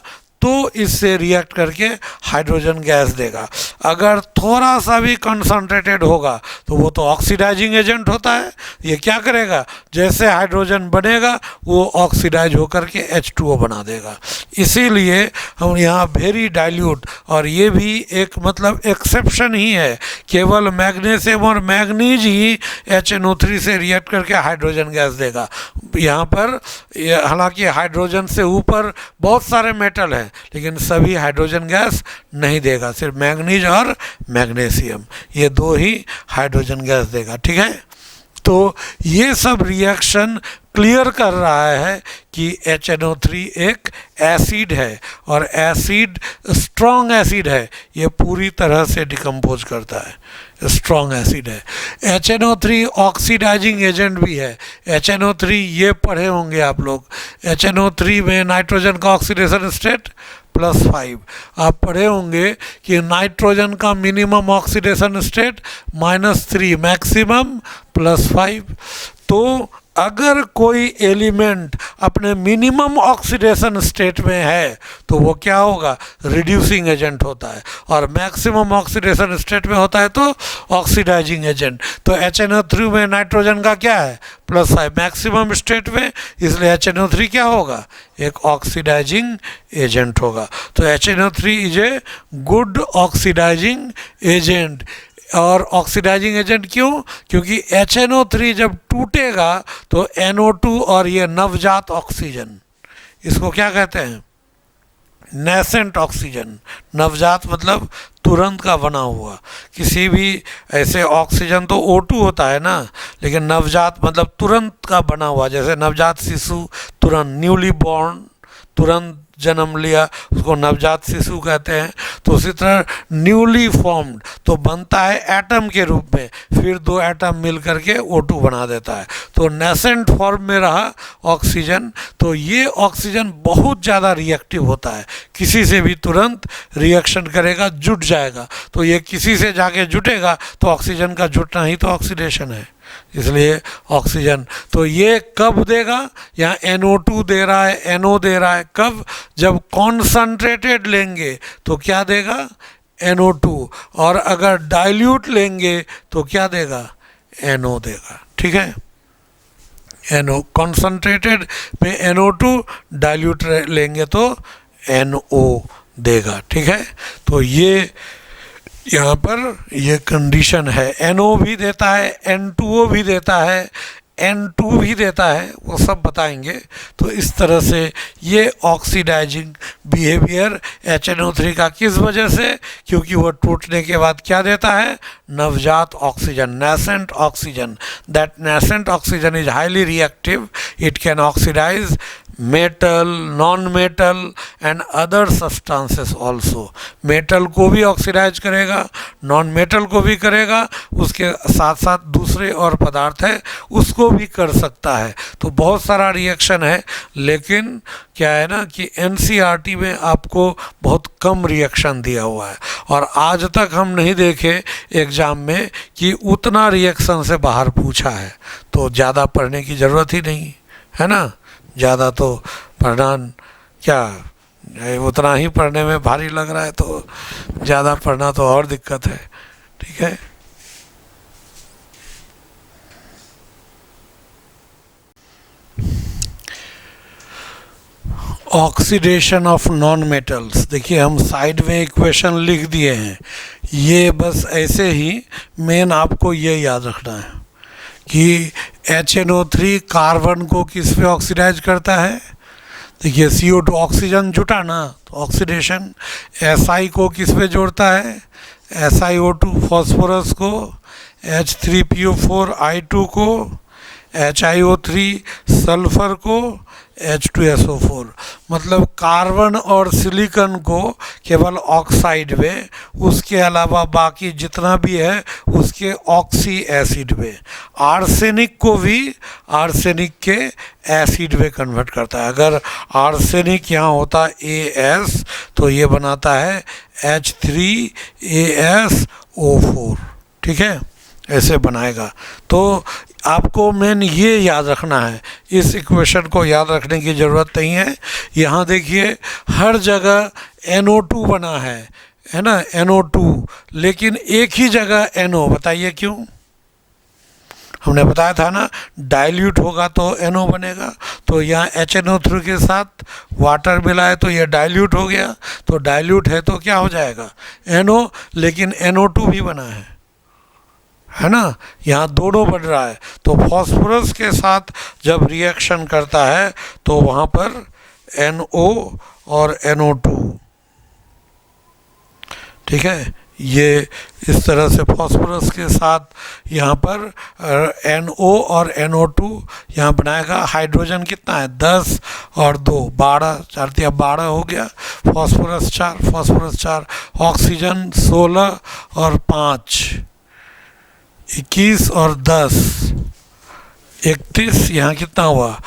तो इससे रिएक्ट करके हाइड्रोजन गैस देगा। अगर थोड़ा सा भी कंसंट्रेटेड होगा तो वो तो ऑक्सीडाइजिंग एजेंट होता है, ये क्या करेगा, जैसे हाइड्रोजन बनेगा वो ऑक्सीडाइज होकर के H2O बना देगा। इसीलिए हम यहाँ वेरी डाइल्यूट, और ये भी एक मतलब एक्सेप्शन ही है, केवल मैग्नीशियम और मैंगनीज ही HNO3 से रिएक्ट करके हाइड्रोजन गैस देगा। यहाँ पर हालांकि हाइड्रोजन से ऊपर बहुत सारे मेटल हैं, लेकिन सभी हाइड्रोजन गैस नहीं देगा, सिर्फ मैंगनीज और मैग्नीशियम, ये दो ही हाइड्रोजन गैस देगा, ठीक है। तो ये सब रिएक्शन क्लियर कर रहा है कि HNO3 एक एसिड है, और एसिड स्ट्रॉन्ग एसिड है, ये पूरी तरह से डिकम्पोज करता है, स्ट्रॉन्ग एसिड है। HNO3 ऑक्सीडाइजिंग एजेंट भी है। HNO3 ये पढ़े होंगे आप लोग, HNO3 में नाइट्रोजन का ऑक्सीडेशन स्टेट +5, आप पढ़े होंगे कि नाइट्रोजन का मिनिमम ऑक्सीडेशन स्टेट -3, मैक्सिमम +5। तो अगर कोई एलिमेंट अपने मिनिमम ऑक्सीडेशन स्टेट में है तो वो क्या होगा, रिड्यूसिंग एजेंट होता है, और मैक्सिमम ऑक्सीडेशन स्टेट में होता है तो ऑक्सीडाइजिंग एजेंट। तो HNO3 में नाइट्रोजन का क्या है, +5, मैक्सिमम स्टेट में, इसलिए HNO3 क्या होगा, एक ऑक्सीडाइजिंग एजेंट होगा। तो HNO3 is a good oxidising agent. और ऑक्सीडाइजिंग एजेंट क्यों, क्योंकि HNO3 जब टूटेगा तो NO2 और ये नवजात ऑक्सीजन, इसको क्या कहते हैं, नेसेंट ऑक्सीजन। नवजात मतलब तुरंत का बना हुआ, किसी भी ऐसे ऑक्सीजन तो O2 होता है ना, लेकिन नवजात मतलब तुरंत का बना हुआ, जैसे नवजात शिशु तुरंत, न्यूली बॉर्न, तुरंत जन्म लिया, उसको नवजात शिशु कहते हैं। तो उसी तरह न्यूली फॉर्म्ड, तो बनता है एटम के रूप में, फिर दो एटम मिल करके O2 बना देता है। तो नेसेंट फॉर्म में रहा ऑक्सीजन। तो ये ऑक्सीजन बहुत ज़्यादा रिएक्टिव होता है, किसी से भी तुरंत रिएक्शन करेगा, जुट जाएगा। तो ये किसी से जाके जुटेगा तो ऑक्सीजन का जुटना ही तो ऑक्सीडेशन है, इसलिए ऑक्सीजन। तो ये कब देगा? यहाँ NO2 दे रहा है, NO दे रहा है, कब? जब कॉन्सनट्रेटेड लेंगे तो क्या देगा? NO2। और अगर डाइल्यूट लेंगे तो क्या देगा? NO देगा। ठीक है, NO कॉन्सनट्रेटेड में NO2, डाइल्यूट लेंगे तो NO देगा। ठीक है, तो ये यहाँ पर ये कंडीशन है। NO भी देता है, N2O भी देता है, N2 भी देता है, वो सब बताएंगे। तो इस तरह से ये ऑक्सीडाइजिंग बिहेवियर HNO3 का किस वजह से? क्योंकि वो टूटने के बाद क्या देता है? नवजात oxygen, nascent oxygen. That nascent oxygen is highly reactive, it can oxidise metal, non metal and other substances also. Metal को भी ऑक्सीडाइज करेगा, नॉन मेटल को भी करेगा, उसके साथ साथ दूसरे और पदार्थ है उसको भी कर सकता है। तो बहुत सारा रिएक्शन है, लेकिन क्या है ना कि NCERT में आपको बहुत कम रिएक्शन दिया हुआ है, और आज तक हम नहीं देखे एग्ज़ाम में कि उतना रिएक्शन से बाहर पूछा है। तो ज़्यादा पढ़ने की ज़रूरत ही नहीं है ना, ज़्यादा तो पढ़ना क्या, उतना ही पढ़ने में भारी लग रहा है, तो ज़्यादा पढ़ना तो और दिक्कत है। ठीक है, ऑक्सीडेशन ऑफ नॉन मेटल्स। देखिए हम साइड में इक्वेशन लिख दिए हैं, ये बस ऐसे ही मेन आपको ये याद रखना है कि HNO3 कार्बन को किस पे ऑक्सीडाइज करता है? देखिए CO2 ऑक्सीजन जुटा ना, तो ऑक्सीडेशन। Si को किस पे जोड़ता है? SiO2 फॉस्फोरस को, H3PO4 I2 को, HiO3 सल्फर को, H2SO4। मतलब कार्बन और सिलिकॉन को केवल ऑक्साइड में, उसके अलावा बाकी जितना भी है उसके ऑक्सी एसिड में। आर्सेनिक को भी आर्सेनिक के एसिड में कन्वर्ट करता है। अगर आर्सेनिक यहाँ होता AS तो ये बनाता है H3AsO4। ठीक है, ऐसे बनाएगा। तो आपको मेन ये याद रखना है, इस इक्वेशन को याद रखने की ज़रूरत नहीं है। यहाँ देखिए हर जगह NO2 बना है ना, NO2, लेकिन एक ही जगह NO। बताइए क्यों? हमने बताया था ना, डाइल्यूट होगा तो NO बनेगा। तो यहाँ HNO3 के साथ वाटर मिला है तो ये डाइल्यूट हो गया, तो डाइल्यूट है तो क्या हो जाएगा? NO, लेकिन NO2 भी बना है ना, यहाँ दोनों बन रहा है। तो फॉस्फोरस के साथ जब रिएक्शन करता है तो वहाँ पर NO और NO2। ठीक है, ये इस तरह से फॉस्फोरस के साथ यहाँ पर NO और NO2 यहाँ बनाएगा। हाइड्रोजन कितना है? 10 और 2 12, 4 दिया 12 हो गया। फॉस्फोरस 4, ऑक्सीजन 16 और 5 21 और 10 31। यहाँ कितना हुआ?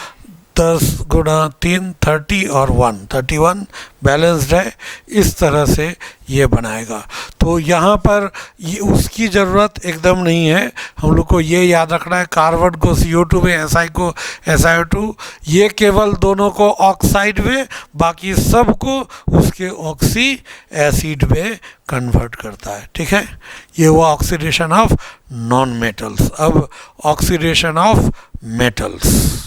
10 गुणा 3 30 और 1 31 बैलेंस्ड है। इस तरह से ये बनाएगा। तो यहाँ पर ये उसकी ज़रूरत एकदम नहीं है। हम लोग को ये याद रखना है, कार्बन को CO2 में, Si को SiO2, ये केवल दोनों को ऑक्साइड में, बाकी सब को उसके ऑक्सी एसिड में कन्वर्ट करता है। ठीक है, ये हुआ ऑक्सीडेशन ऑफ नॉन मेटल्स। अब oxidation of metals.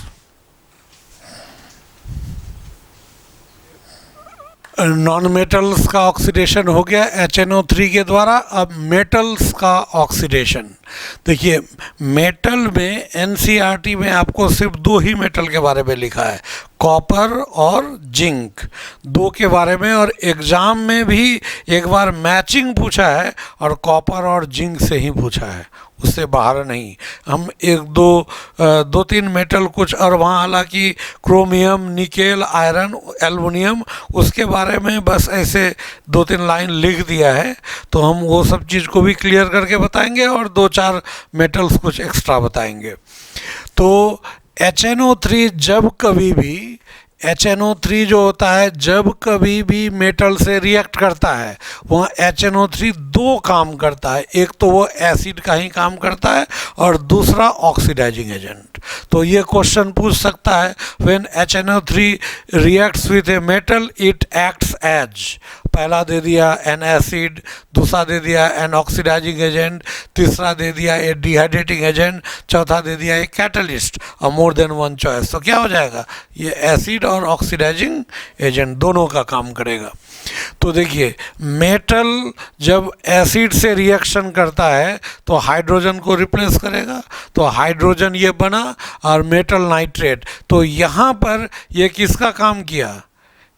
Non metals का ऑक्सीडेशन हो गया HNO3 के द्वारा। अब मेटल्स का ऑक्सीडेशन, देखिए, मेटल में एनसीईआरटी में आपको सिर्फ दो ही मेटल के बारे में लिखा है, कॉपर और जिंक, दो के बारे में। और एग्ज़ाम में भी एक बार मैचिंग पूछा है और कॉपर और जिंक से ही पूछा है, उससे बाहर नहीं। हम एक दो तीन मेटल कुछ, और वहाँ हालांकि क्रोमियम, निकेल, आयरन, एल्युमिनियम, उसके बारे में बस ऐसे दो तीन लाइन लिख दिया है, तो हम वो सब चीज़ को भी क्लियर करके बताएंगे और दो चार मेटल्स कुछ एक्स्ट्रा बताएंगे। तो HNO3 जब कभी भी, HNO3 जो होता है जब कभी भी मेटल से रिएक्ट करता है, वहाँ HNO3 दो काम करता है, एक तो वो एसिड का ही काम करता है और दूसरा ऑक्सीडाइजिंग एजेंट। तो ये क्वेश्चन पूछ सकता है, when HNO3 reacts with a metal it acts as, पहला दे दिया एन एसिड, दूसरा दे दिया एन ऑक्सीडाइजिंग एजेंट, तीसरा दे दिया ए डिहाइड्रेटिंग एजेंट, चौथा दे दिया ए कैटलिस्ट, और मोर देन वन चॉइस। तो क्या हो जाएगा, ये एसिड और ऑक्सीडाइजिंग एजेंट दोनों का काम करेगा। तो देखिए, मेटल जब एसिड से रिएक्शन करता है तो हाइड्रोजन को रिप्लेस करेगा, तो हाइड्रोजन ये बना और मेटल नाइट्रेट। तो यहाँ पर ये किसका काम किया,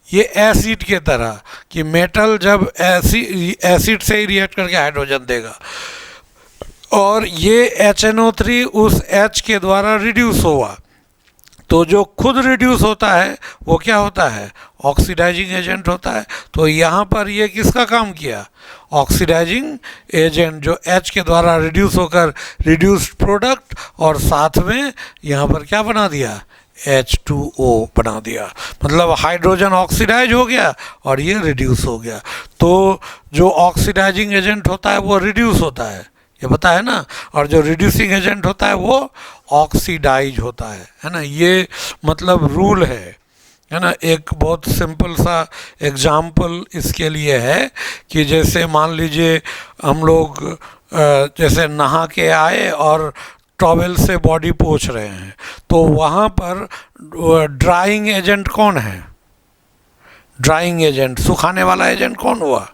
ये एसिड के तरह, कि मेटल जब एसिड से ही रिएक्ट करके हाइड्रोजन देगा, और ये HNO3 उस H के द्वारा रिड्यूस हुआ। तो जो खुद रिड्यूस होता है वो क्या होता है, ऑक्सीडाइजिंग एजेंट होता है। तो यहाँ पर ये किसका काम किया, ऑक्सीडाइजिंग एजेंट, जो H के द्वारा रिड्यूस होकर रिड्यूस्ड प्रोडक्ट, और साथ में यहाँ पर क्या बना दिया, H2O बना दिया। मतलब हाइड्रोजन ऑक्सीडाइज हो गया और ये रिड्यूस हो गया। तो जो ऑक्सीडाइजिंग एजेंट होता है वो रिड्यूस होता है, ये पता है ना, और जो रिड्यूसिंग एजेंट होता है वो ऑक्सीडाइज होता है ना। ये मतलब रूल है ना। एक बहुत सिंपल सा एग्जाम्पल इसके लिए है कि जैसे मान लीजिए हम लोग जैसे नहा के आए और टॉवेल से बॉडी पोंछ रहे हैं, तो वहाँ पर ड्राइंग एजेंट कौन है, ड्राइंग एजेंट, सुखाने वाला एजेंट कौन हुआ,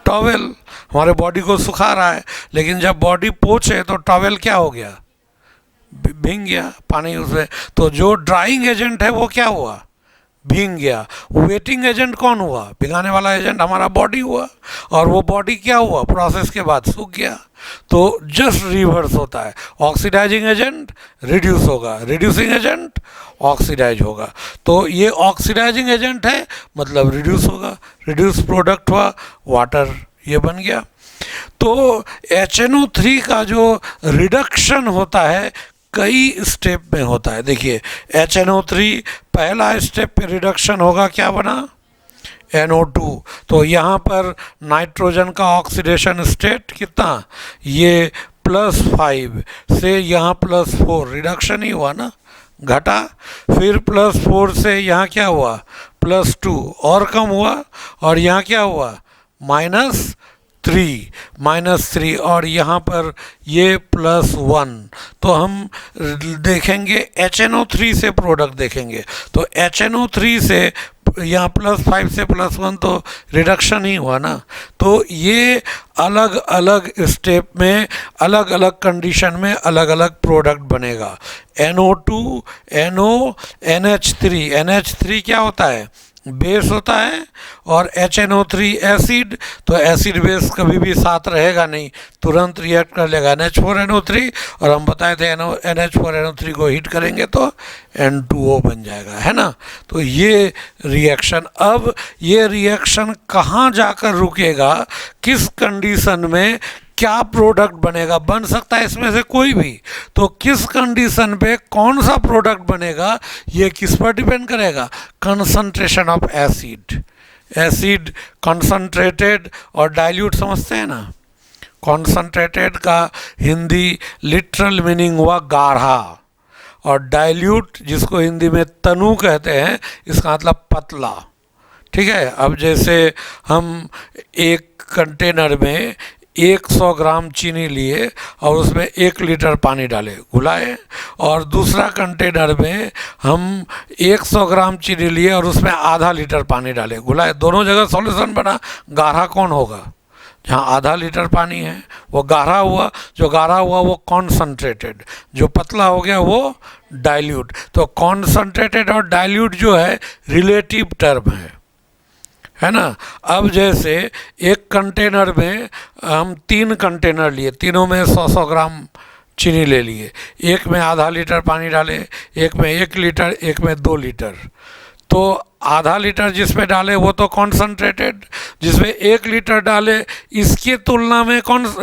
टॉवेल, हमारे बॉडी को सुखा रहा है। लेकिन जब बॉडी पोंछे तो टॉवेल क्या हो गया, भीग गया पानी उसमें। तो जो ड्राइंग एजेंट है वो क्या हुआ, भीग गया। वेटिंग एजेंट कौन हुआ, भिगाने वाला एजेंट हमारा बॉडी हुआ, और वो बॉडी क्या हुआ, प्रोसेस के बाद सूख गया। तो जस्ट रिवर्स होता है, ऑक्सीडाइजिंग एजेंट रिड्यूस होगा, रिड्यूसिंग एजेंट ऑक्सीडाइज होगा। तो ये ऑक्सीडाइजिंग एजेंट है, मतलब रिड्यूस होगा, रिड्यूस प्रोडक्ट हुआ वाटर, ये बन गया। तो HNO3 का जो रिडक्शन होता है कई स्टेप में होता है। देखिए, HNO3 पहला स्टेप पे रिडक्शन होगा, क्या बना, NO2। तो यहाँ पर नाइट्रोजन का ऑक्सीडेशन स्टेट कितना, ये +5 से यहाँ +4, रिडक्शन ही हुआ ना, घटा। फिर +4 से यहाँ क्या हुआ, +2, और कम हुआ, और यहाँ क्या हुआ, -3, और यहाँ पर ये +1। तो हम देखेंगे HNO3 से प्रोडक्ट देखेंगे, तो HNO3 से यहाँ +5 से +1 तो रिडक्शन ही हुआ ना। तो ये अलग अलग स्टेप में, अलग अलग कंडीशन में अलग अलग प्रोडक्ट बनेगा। NO2, NO, NH3, NH3 क्या होता है, बेस होता है, और HNO3 एसिड। तो एसिड बेस कभी भी साथ रहेगा नहीं, तुरंत रिएक्ट कर लेगा NH4NO3, और हम बताए थे NH4NO3 को हीट करेंगे तो N2O बन जाएगा, है ना। तो ये रिएक्शन, अब ये रिएक्शन कहाँ जाकर रुकेगा, किस कंडीशन में क्या प्रोडक्ट बनेगा, बन सकता है इसमें से कोई भी, तो किस कंडीशन पे कौन सा प्रोडक्ट बनेगा ये किस पर डिपेंड करेगा, concentration of acid. Acid concentrated और डाइल्यूट समझते हैं ना, कंसंट्रेटेड का हिंदी लिटरल मीनिंग हुआ गाढ़ा, और डाइल्यूट जिसको हिंदी में तनु कहते हैं, इसका मतलब पतला, ठीक है। अब जैसे हम एक कंटेनर में 100 ग्राम चीनी लिए और उसमें 1 लीटर पानी डाले, घुलाए, और दूसरा कंटेनर में हम 100 ग्राम चीनी लिए और उसमें आधा लीटर पानी डाले, घुलाए, दोनों जगह सॉल्यूशन बना, गाढ़ा कौन होगा, जहाँ आधा लीटर पानी है वो गाढ़ा हुआ, जो गाढ़ा हुआ वो कॉन्सनट्रेटेड, जो पतला हो गया वो डाइल्यूट। तो कॉन्सनट्रेटेड और डाइल्यूट जो है रिलेटिव टर्म है ना। अब जैसे एक कंटेनर में हम 3 कंटेनर लिए, तीनों में 100-100 ग्राम चीनी ले लिए, एक में आधा लीटर पानी डाले, एक में 1 लीटर, एक में 2 लीटर। तो आधा लीटर जिसमें डाले वो तो कॉन्सनट्रेटेड, जिसमें 1 लीटर डाले इसके तुलना में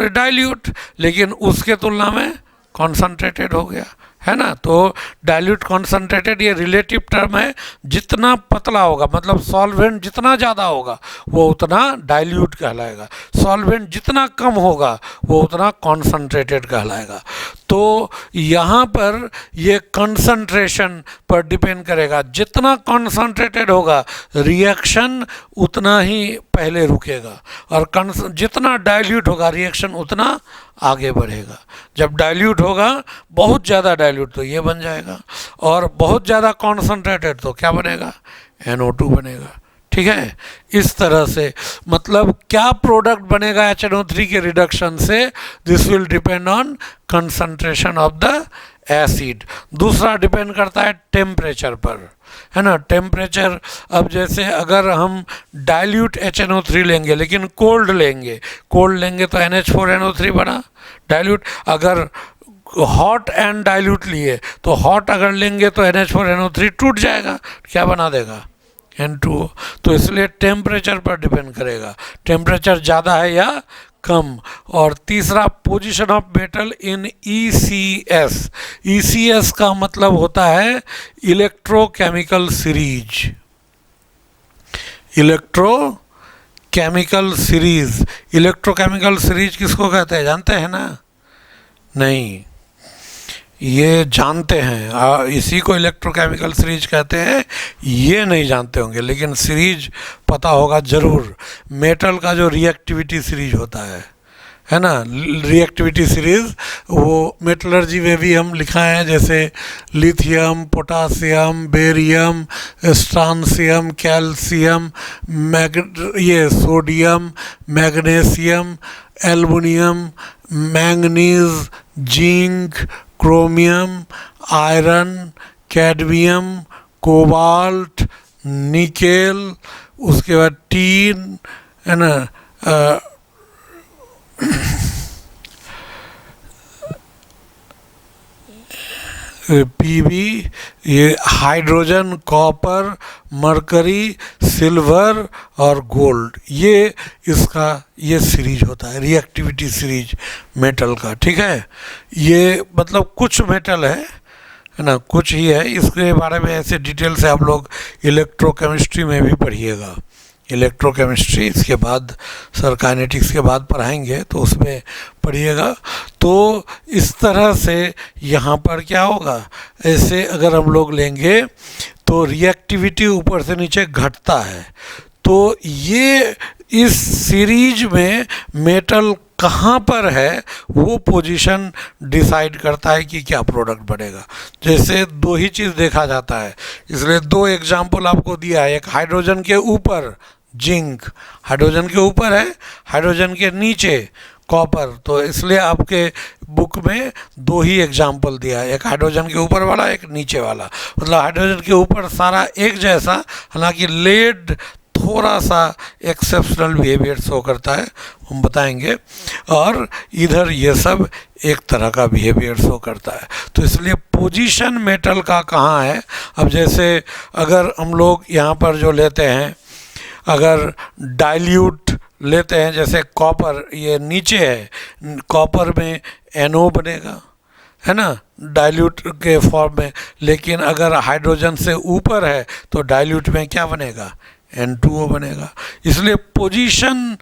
डाइल्यूट, लेकिन उसके तुलना में कॉन्सनट्रेटेड हो गया, है ना। तो डाइल्यूट कॉन्सनट्रेटेड ये रिलेटिव टर्म है। जितना पतला होगा, मतलब सॉल्वेंट जितना ज़्यादा होगा वो उतना डाइल्यूट कहलाएगा, सॉल्वेंट जितना कम होगा वो उतना कॉन्सनट्रेटेड कहलाएगा। तो यहाँ पर ये कंसंट्रेशन पर डिपेंड करेगा, जितना कॉन्सनट्रेटेड होगा रिएक्शन उतना ही पहले रुकेगा, और जितना डाइल्यूट होगा रिएक्शन उतना आगे बढ़ेगा। जब डाइल्यूट होगा बहुत ज़्यादा डाइल्यूट तो ये बन जाएगा, और बहुत ज़्यादा कॉन्सनट्रेटेड तो क्या बनेगा, NO2 बनेगा। ठीक है, इस तरह से मतलब क्या प्रोडक्ट बनेगा HNO3 के रिडक्शन से, this will depend on concentration of the acid. दूसरा डिपेंड करता है टेम्परेचर पर, है ना। टेम्परेचर, अब जैसे अगर हम डाइल्यूट HNO3 लेंगे लेकिन कोल्ड लेंगे तो NH4NO3 बना डाइल्यूट। अगर हॉट एंड डाइल्यूट लिए तो हॉट अगर लेंगे तो NH4NO3 टूट जाएगा, क्या बना देगा, N2O। तो इसलिए टेम्परेचर पर डिपेंड करेगा, टेम्परेचर ज़्यादा है या कम। और तीसरा position of metal in ECS। ECS का मतलब होता है electrochemical series. Electrochemical series, electrochemical series किसको कहते हैं जानते हैं ना? नहीं, ये जानते हैं, इसी को इलेक्ट्रोकेमिकल सीरीज कहते हैं, ये नहीं जानते होंगे, लेकिन सीरीज पता होगा ज़रूर। मेटल का जो रिएक्टिविटी सीरीज होता है ना, रिएक्टिविटी सीरीज वो मेटलर्जी में भी हम लिखा है, जैसे lithium, potassium, barium, strontium, calcium, ये sodium, magnesium, aluminium, manganese, zinc, chromium, iron, cadmium, cobalt, nickel, उसके बाद टीन, है ना, पीबी, ये हाइड्रोजन, कॉपर, मरकरी, सिल्वर और गोल्ड, ये इसका ये सीरीज होता है, रिएक्टिविटी सीरीज मेटल का। ठीक है, ये मतलब कुछ मेटल है ना, कुछ ही है, इसके बारे में ऐसे डिटेल से आप लोग इलेक्ट्रोकेमिस्ट्री में भी पढ़िएगा। इलेक्ट्रोकेमिस्ट्री इसके बाद सर काइनेटिक्स के बाद पढ़ाएंगे तो उसमें पढ़िएगा। तो इस तरह से यहाँ पर क्या होगा, ऐसे अगर हम लोग लेंगे तो रिएक्टिविटी ऊपर से नीचे घटता है। तो ये इस सीरीज में मेटल कहाँ पर है वो पोजीशन डिसाइड करता है कि क्या प्रोडक्ट बनेगा। जैसे 2 ही चीज़ देखा जाता है, इसलिए 2 एग्जाम्पल आपको दिया है। एक हाइड्रोजन के ऊपर जिंक, हाइड्रोजन के ऊपर है, हाइड्रोजन के नीचे कॉपर। तो इसलिए आपके बुक में 2 ही एग्जाम्पल दिया है, एक हाइड्रोजन के ऊपर वाला, एक नीचे वाला। मतलब हाइड्रोजन के ऊपर सारा एक जैसा, हालांकि लेड थोड़ा सा एक्सेप्शनल बिहेवियर शो करता है, हम बताएंगे, और इधर ये सब एक तरह का बिहेवियर शो करता है। तो इसलिए पोजीशन मेटल का कहाँ है। अब जैसे अगर हम लोग यहाँ पर जो लेते हैं, अगर डाइल्यूट लेते हैं, जैसे कॉपर ये नीचे है, कॉपर में NO बनेगा, है ना, डाइल्यूट के फॉर्म में। लेकिन अगर हाइड्रोजन से ऊपर है तो डाइल्यूट में क्या बनेगा, N2O बनेगा। इसलिए पोजीशन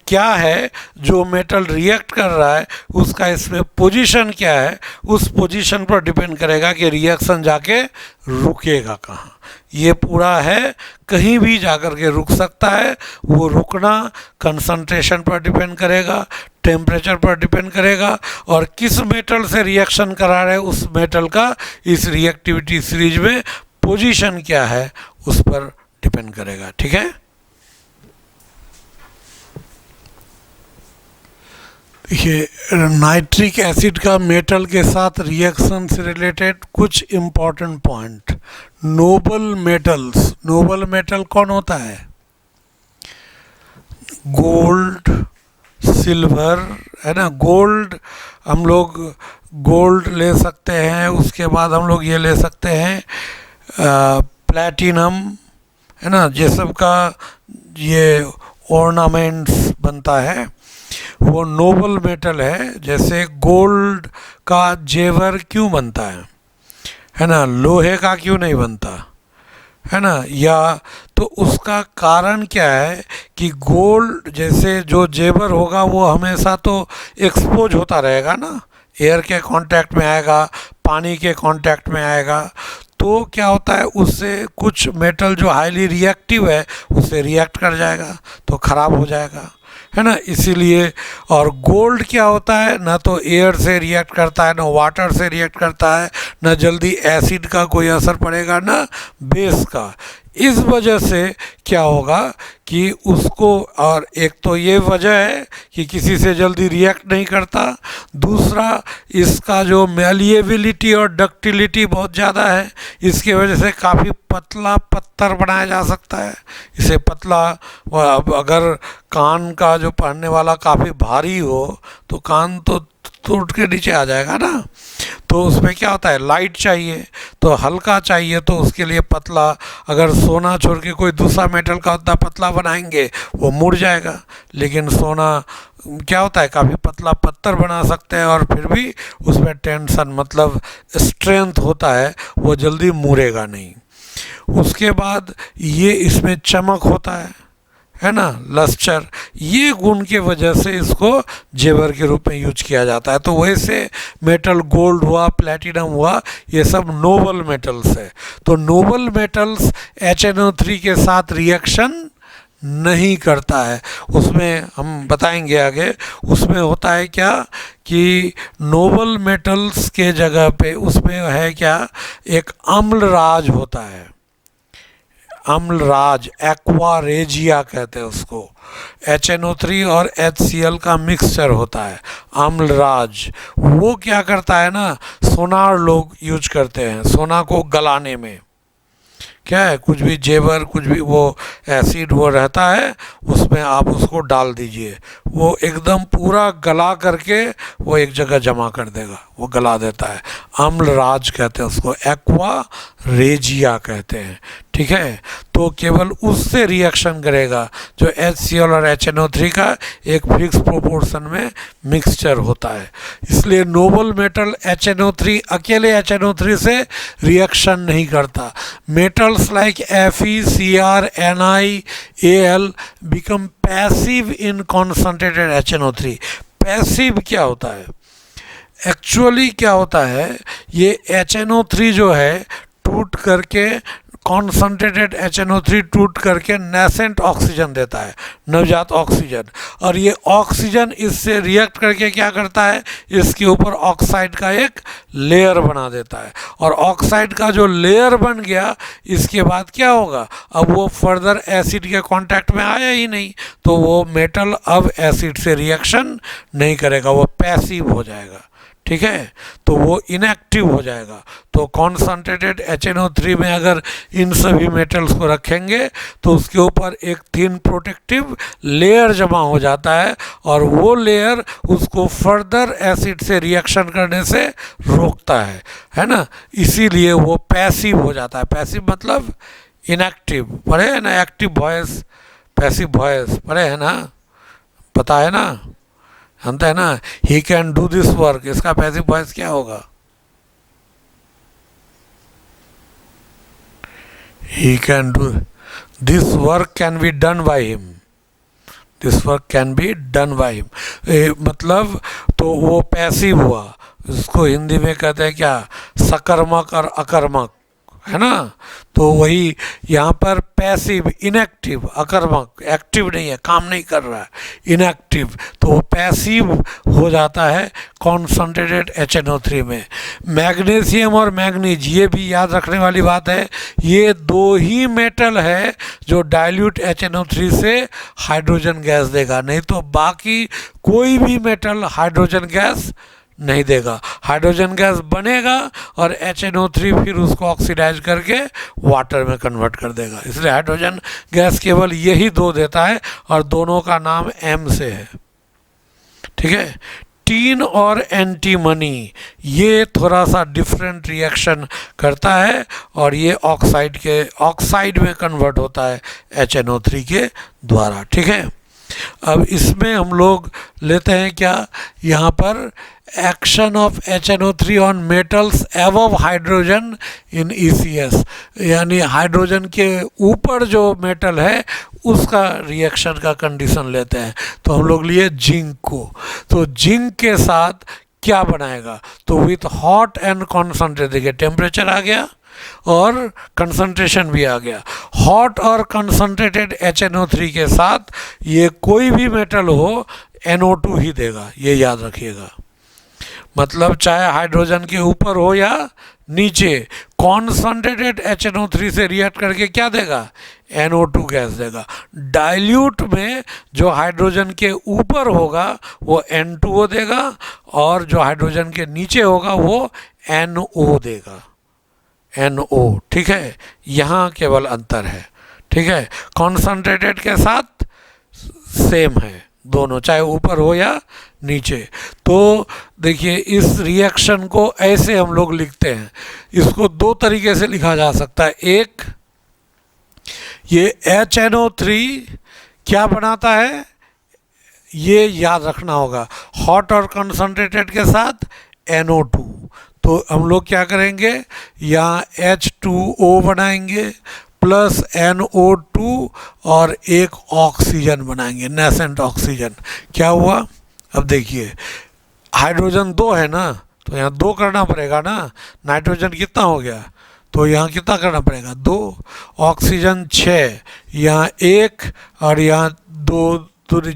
क्या है, जो मेटल रिएक्ट कर रहा है उसका इसमें पोजीशन क्या है, उस पोजीशन पर डिपेंड करेगा कि रिएक्शन जाके रुकेगा कहाँ। ये पूरा है, कहीं भी जाकर के रुक सकता है। वो रुकना कंसंट्रेशन पर डिपेंड करेगा, टेम्परेचर पर डिपेंड करेगा, और किस मेटल से रिएक्शन करा रहे उस मेटल का इस रिएक्टिविटी सीरीज में पोजीशन क्या है उस पर डिपेंड करेगा। ठीक है। ये नाइट्रिक एसिड का मेटल के साथ रिएक्शन से रिलेटेड कुछ important point. Noble metals, Nobel metal कौन होता है? गोल्ड, सिल्वर, है ना। गोल्ड हम लोग गोल्ड ले सकते हैं, उसके बाद हम लोग ये ले सकते हैं प्लैटिनम, है ना। ये सब का ये ऑर्नामेंट्स बनता है, वो नोबल मेटल है। जैसे गोल्ड का जेवर क्यों बनता है ना, लोहे का क्यों नहीं बनता, है ना। या तो उसका कारण क्या है कि गोल्ड जैसे जो जेवर होगा वो हमेशा तो एक्सपोज होता रहेगा ना, एयर के कांटेक्ट में आएगा, पानी के कांटेक्ट में आएगा, तो क्या होता है उससे कुछ मेटल जो हाईली रिएक्टिव है उससे रिएक्ट कर जाएगा तो ख़राब हो जाएगा, है ना। इसीलिए, और गोल्ड क्या होता है, ना तो एयर से रिएक्ट करता है, ना वाटर से रिएक्ट करता है, ना जल्दी एसिड का कोई असर पड़ेगा, ना बेस का। इस वजह से क्या होगा कि उसको, और एक तो ये वजह है कि किसी से जल्दी रिएक्ट नहीं करता, दूसरा इसका जो मैलिएबिलिटी और डक्टिलिटी बहुत ज़्यादा है, इसकी वजह से काफ़ी पतला पत्थर बनाया जा सकता है। इसे पतला, अगर कान का जो पहनने वाला काफ़ी भारी हो तो कान तो टूट के नीचे आ जाएगा ना। तो उसमें क्या होता है, लाइट चाहिए तो हल्का चाहिए, तो उसके लिए पतला। अगर सोना छोड़ के कोई दूसरा मेटल का उतना पतला बनाएंगे वो मुड़ जाएगा, लेकिन सोना क्या होता है काफ़ी पतला पत्थर बना सकते हैं और फिर भी उसमें टेंशन मतलब स्ट्रेंथ होता है, वो जल्दी मुड़ेगा नहीं। उसके बाद ये इसमें चमक होता है ना, लस्टर। ये गुण के वजह से इसको जेवर के रूप में यूज किया जाता है। तो वैसे मेटल गोल्ड हुआ, प्लैटिनम हुआ, ये सब नोबल मेटल्स है। तो नोबल मेटल्स HNO3 के साथ रिएक्शन नहीं करता है। उसमें हम बताएंगे आगे, उसमें होता है क्या कि नोबल मेटल्स के जगह पे उसमें है क्या, एक अम्लराज होता है। अम्लराज, एक्वा रेजिया कहते हैं उसको। HNO3 और HCl का मिक्सचर होता है अम्लराज। वो क्या करता है ना, सोनार लोग यूज करते हैं सोना को गलाने में। क्या है, कुछ भी जेवर, कुछ भी वो एसिड वो रहता है, उसमें आप उसको डाल दीजिए, वो एकदम पूरा गला करके वो एक जगह जमा कर देगा, वो गला देता है। अम्लराज कहते हैं उसको, एक्वा रेजिया कहते हैं, ठीक है। तो केवल उससे रिएक्शन करेगा जो HCl और HNO3 का एक फिक्स प्रोपोर्शन में मिक्सचर होता है। इसलिए नोबल मेटल HNO3 अकेले HNO3 से रिएक्शन नहीं करता। Metals like Fe, Cr, Ni, Al become passive in concentrated HNO3। Passive क्या होता है, एक्चुअली क्या होता है, ये HNO3 जो है टूट करके, कॉन्सनट्रेटेड HNO3 टूट करके नेसेंट ऑक्सीजन देता है, नवजात ऑक्सीजन। और ये ऑक्सीजन इससे रिएक्ट करके क्या करता है, इसके ऊपर ऑक्साइड का एक लेयर बना देता है। और ऑक्साइड का जो लेयर बन गया, इसके बाद क्या होगा, अब वो फर्दर एसिड के कांटेक्ट में आया ही नहीं, तो वो मेटल अब एसिड से रिएक्शन नहीं करेगा, वो पैसिव हो जाएगा, ठीक है। तो वो इनएक्टिव हो जाएगा। तो कॉन्सनट्रेटेड HNO3 में अगर इन सभी मेटल्स को रखेंगे तो उसके ऊपर एक थिन प्रोटेक्टिव लेयर जमा हो जाता है, और वो लेयर उसको फर्दर एसिड से रिएक्शन करने से रोकता है ना। इसीलिए वो पैसिव हो जाता है। पैसिव मतलब इनएक्टिव, पढ़े है ना, एक्टिव वॉइस, पैसिव वॉइस पढ़े है ना, पता है ना, जानते है ना। He can do this work, इसका पैसिव वॉइस क्या होगा, he can do this work, can be done by him, this work can be done by him. मतलब तो वो पैसिव हुआ, इसको हिंदी में कहते हैं क्या, सकर्मक और अकर्मक, है ना। तो वही यहाँ पर पैसिव, इनएक्टिव, अकर्मक, एक्टिव नहीं है, काम नहीं कर रहा है, इनएक्टिव। तो वो पैसिव हो जाता है कॉन्सनट्रेटेड HNO3 में। मैग्नीशियम और मैंगनीज, ये भी याद रखने वाली बात है, ये दो ही मेटल है जो डाइल्यूट HNO3 से हाइड्रोजन गैस देगा, नहीं तो बाकी कोई भी मेटल हाइड्रोजन गैस नहीं देगा। हाइड्रोजन गैस बनेगा और HNO3 फिर उसको ऑक्सीडाइज करके वाटर में कन्वर्ट कर देगा। इसलिए हाइड्रोजन गैस केवल यही दो देता है और दोनों का नाम M से है। ठीक है। टीन और एंटीमनी ये थोड़ा सा डिफरेंट रिएक्शन करता है और ये ऑक्साइड में कन्वर्ट होता है HNO3 के द्वारा। ठीक है। अब इसमें हम लोग लेते हैं क्या, यहाँ पर action of HNO3 on metals above hydrogen in ECS, यानी हाइड्रोजन के ऊपर जो मेटल है उसका रिएक्शन का कंडीशन लेते हैं। तो हम लोग लिए जिंक को, तो जिंक के साथ क्या बनाएगा, तो विथ हॉट एंड कॉन्सनट्रेटेड, देखिए टेम्परेचर आ गया और कंसंट्रेशन भी आ गया। हॉट और कंसंट्रेटेड HNO3 के साथ ये कोई भी मेटल हो NO2 ही देगा, ये याद रखिएगा। मतलब चाहे हाइड्रोजन के ऊपर हो या नीचे, कॉन्संट्रेटेड HNO3 से रिएक्ट करके क्या देगा, NO2 गैस देगा। डाइल्यूट में जो हाइड्रोजन के ऊपर होगा वो N2O देगा और जो हाइड्रोजन के नीचे होगा वो NO देगा, NO। ठीक है, यहाँ केवल अंतर है। ठीक है, कॉन्संट्रेटेड के साथ सेम है दोनों, चाहे ऊपर हो या नीचे। तो देखिए इस रिएक्शन को ऐसे हम लोग लिखते हैं, इसको दो तरीके से लिखा जा सकता है। एक, ये HNO3 क्या बनाता है ये याद रखना होगा, हॉट और कंसंट्रेटेड के साथ NO2। तो हम लोग क्या करेंगे, यहाँ H2O बनाएंगे प्लस NO2 और एक ऑक्सीजन बनाएंगे, नेसेंट ऑक्सीजन। क्या हुआ, अब देखिए हाइड्रोजन दो है ना, तो यहाँ दो करना पड़ेगा ना, नाइट्रोजन कितना हो गया, तो यहाँ कितना करना पड़ेगा, दो। ऑक्सीजन 6, यहाँ एक और यहाँ दो,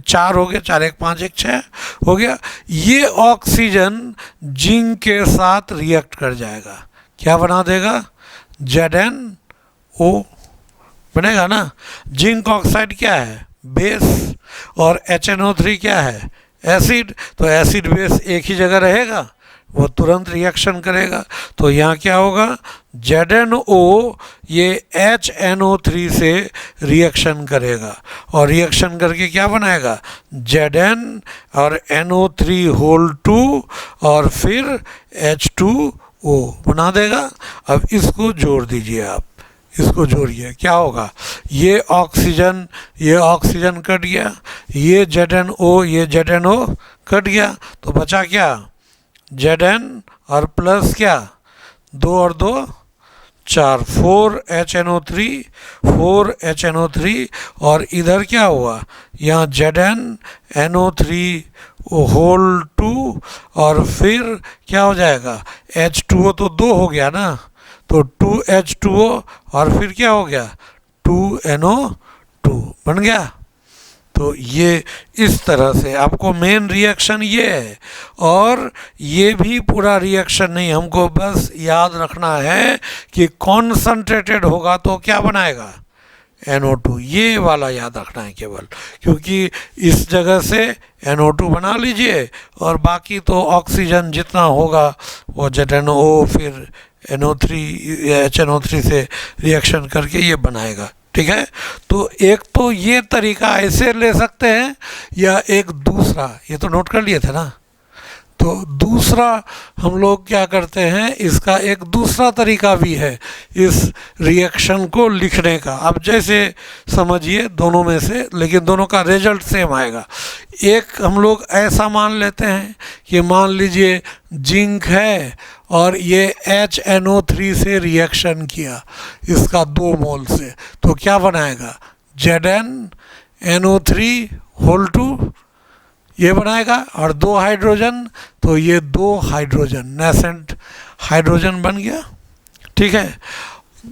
चार हो गया, 4 1 5 1 6 हो गया। ये ऑक्सीजन जिंक के साथ रिएक्ट कर जाएगा, क्या बना देगा, ZnO बनेगा ना। जिंक ऑक्साइड क्या है, बेस, और HNO3 क्या है, एसिड। तो एसिड बेस एक ही जगह रहेगा, वो तुरंत रिएक्शन करेगा। तो यहाँ क्या होगा, ZnO ये HNO3 से रिएक्शन करेगा और रिएक्शन करके क्या बनाएगा, Zn और NO3 होल 2 और फिर H2O बना देगा। अब इसको जोड़ दीजिए आप, इसको जोड़िए, क्या होगा, ये ऑक्सीजन कट गया, ये ZnO कट गया, तो बचा क्या, Zn और प्लस क्या, 2 और 2 4, 4 HNO3 और इधर क्या हुआ, यहाँ ZnNO3 होल 2 और फिर क्या हो जाएगा, H2O तो 2 हो गया ना, तो 2H2O और फिर क्या हो गया, 2NO2 बन गया। तो ये इस तरह से आपको मेन रिएक्शन ये है, और ये भी पूरा रिएक्शन नहीं, हमको बस याद रखना है कि कॉन्संट्रेटेड होगा तो क्या बनाएगा, NO2, ये वाला याद रखना है केवल, क्योंकि इस जगह से NO2 बना लीजिए और बाकी तो ऑक्सीजन जितना होगा वो ZnO फिर HNO3 से रिएक्शन करके ये बनाएगा। ठीक है, तो एक तो ये तरीका ऐसे ले सकते हैं, या एक दूसरा, ये तो नोट कर लिए थे ना, तो दूसरा हम लोग क्या करते हैं, इसका एक दूसरा तरीका भी है इस रिएक्शन को लिखने का। अब जैसे समझिए दोनों में से, लेकिन दोनों का रिजल्ट सेम आएगा। एक हम लोग ऐसा मान लेते हैं कि मान लीजिए जिंक है और ये HNO3 से रिएक्शन किया इसका 2 मोल से, तो क्या बनाएगा, ZnNO3 होल 2 ये बनाएगा, और 2 हाइड्रोजन, तो ये 2 हाइड्रोजन, नेसेंट हाइड्रोजन बन गया। ठीक है,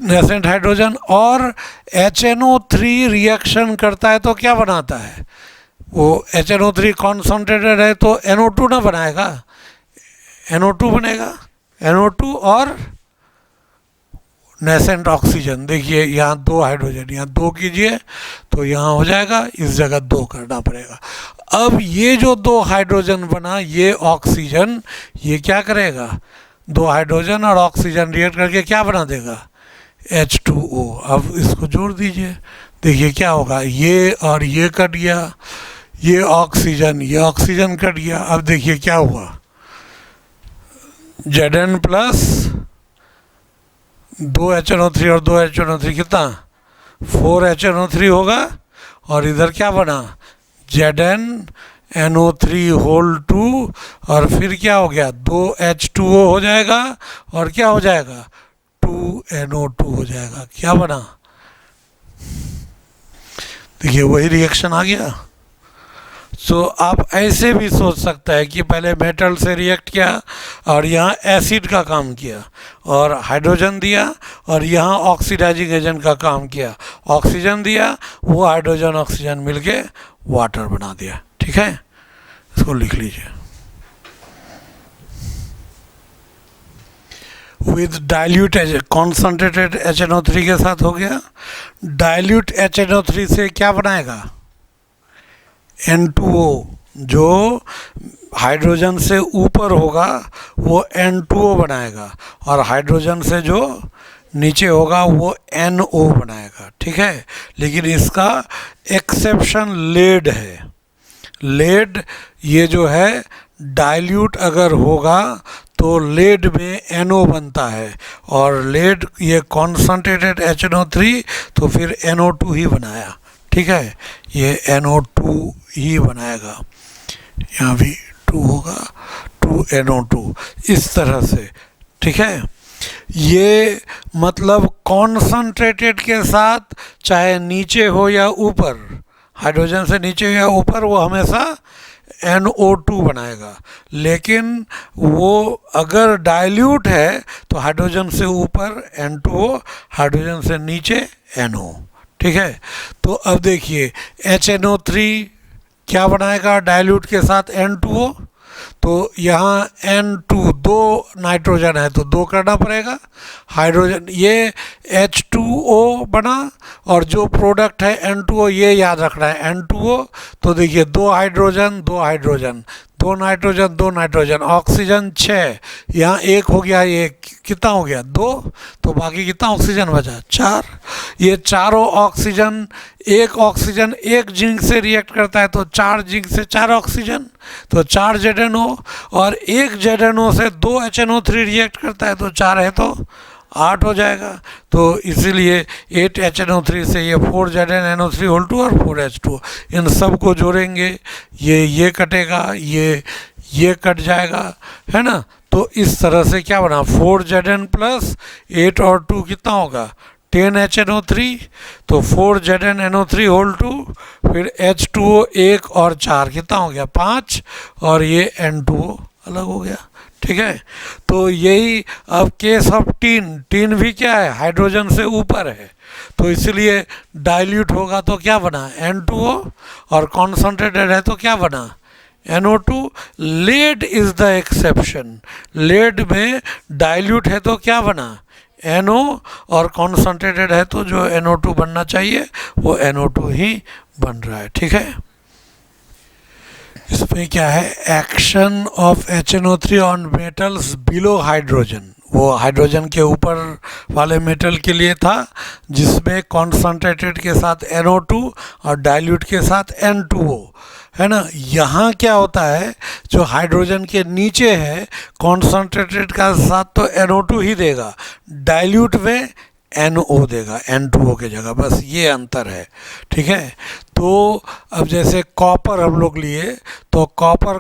नेसेंट हाइड्रोजन। और HNO3 रिएक्शन करता है तो क्या बनाता है, वो HNO3 कॉन्सनट्रेटेड है तो NO2 ना बनाएगा, NO2 बनेगा, NO2 और नेसेंट ऑक्सीजन। देखिए यहाँ 2 हाइड्रोजन, यहाँ 2 कीजिए तो यहाँ हो जाएगा, इस जगह 2 करना पड़ेगा। अब ये जो 2 हाइड्रोजन बना, ये ऑक्सीजन, ये क्या करेगा, 2 हाइड्रोजन और ऑक्सीजन रिएक्ट करके क्या बना देगा, H2O। अब इसको जोड़ दीजिए, देखिए क्या होगा, ये और ये कट गया, ये ऑक्सीजन कट गया। अब देखिए क्या हुआ, Zn प्लस 2 HNO3 और 2 HNO3 कितना, 4 HNO3 होगा, और इधर क्या बना, ZnNO3 होल 2, और फिर क्या हो गया, 2 H2O हो जाएगा, और क्या हो जाएगा, 2 NO2 हो जाएगा। क्या बना, देखिए वही रिएक्शन आ गया। सो आप ऐसे भी सोच सकते हैं कि पहले मेटल से रिएक्ट किया और यहाँ एसिड का काम किया और हाइड्रोजन दिया, और यहाँ ऑक्सीडाइजिंग एजेंट का काम किया, ऑक्सीजन दिया, वो हाइड्रोजन ऑक्सीजन मिलके वाटर बना दिया। ठीक है, इसको लिख लीजिए। विद डाइल्यूट कॉन्सनट्रेटेड HNO3 के साथ हो गया, डाइल्यूट HNO3 से क्या बनाएगा, N2O, जो हाइड्रोजन से ऊपर होगा वो N2O बनाएगा, और हाइड्रोजन से जो नीचे होगा वो NO बनाएगा। ठीक है, लेकिन इसका एक्सेप्शन लेड है। लेड ये जो है डाइल्यूट अगर होगा तो लेड में NO बनता है, और लेड ये कॉन्सनट्रेटेड HNO3 तो फिर NO2 ही बनाया। ठीक है, ये NO2 ही बनाएगा, यहाँ भी 2 होगा, 2 NO2 इस तरह से। ठीक है, ये मतलब कॉन्सनट्रेटेड के साथ चाहे नीचे हो या ऊपर, हाइड्रोजन से नीचे या ऊपर, वो हमेशा NO2 बनाएगा। लेकिन वो अगर डाइल्यूट है तो हाइड्रोजन से ऊपर N2O, हाइड्रोजन से नीचे NO। ठीक है, तो अब देखिए HNO3 क्या बनाएगा डाइल्यूट के साथ N2O, तो यहाँ N2 2 नाइट्रोजन है तो 2 करना पड़ेगा, हाइड्रोजन ये H2O बना, और जो प्रोडक्ट है N2O ये याद रखना है N2O। तो देखिए 2 hydrogen 2 hydrogen, 2 nitrogen 2 nitrogen, oxygen 6, यहाँ 1 हो गया, ये कितना हो गया 2, तो बाकी कितना ऑक्सीजन बचा 4। ये चारों ऑक्सीजन, एक ऑक्सीजन एक जिंक से रिएक्ट करता है तो 4 जिंक से 4 ऑक्सीजन, तो 4 ZNO, और एक ZNO से 2 HNO3 रिएक्ट करता है तो 4 है तो 8 हो जाएगा। तो इसीलिए 8 HNO3 से ये 4 ZnNO3 होल 2 और 4 H2O, इन सब को जोड़ेंगे, ये कटेगा, ये कट जाएगा, है ना। तो इस तरह से क्या बना, 4 Zn प्लस 8 और 2 कितना होगा 10 HNO3, तो 4 ZnNO3 होल 2, फिर H2O 1 और 4 कितना हो गया 5, और ये N2O अलग हो गया। ठीक है, तो यही अब केस ऑफ टीन भी क्या है, हाइड्रोजन से ऊपर है, तो इसलिए डाइल्यूट होगा तो क्या बना N2O, और कॉन्सनट्रेटेड है तो क्या बना NO2। Lead is the exception, lead में डाइल्यूट है तो क्या बना NO, और कॉन्सनट्रेटेड है तो जो NO2 बनना चाहिए वो NO2 ही बन रहा है। ठीक है, इसमें क्या है, action of HNO3 on metals below hydrogen, वो हाइड्रोजन के ऊपर वाले मेटल के लिए था जिसमें कॉन्सनट्रेटेड के साथ NO2 और डाइल्यूट के साथ N2O, है ना। यहाँ क्या होता है, जो हाइड्रोजन के नीचे है कॉन्सनट्रेटेड का साथ तो NO2 ही देगा, डाइल्यूट में NO देगा N2O के जगह, बस ये अंतर है। ठीक है, तो अब जैसे कॉपर हम लोग लिए तो कॉपर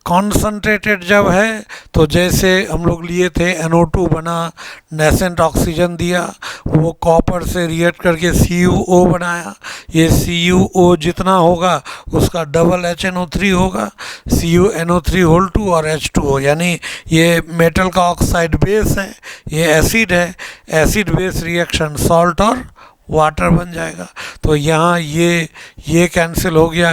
कॉन्सनट्रेटेड जब है तो जैसे हम लोग लिए थे NO2 बना, नेसेंट ऑक्सीजन दिया, वो कॉपर से रिएक्ट करके CuO बनाया, ये CuO जितना होगा उसका डबल HNO3 होगा, CuNO3 होल 2 और H2O, यानी ये मेटल का ऑक्साइड बेस है, ये एसिड है, एसिड बेस रिएक्शन सॉल्ट और वाटर बन जाएगा। तो यहाँ ये कैंसिल हो गया,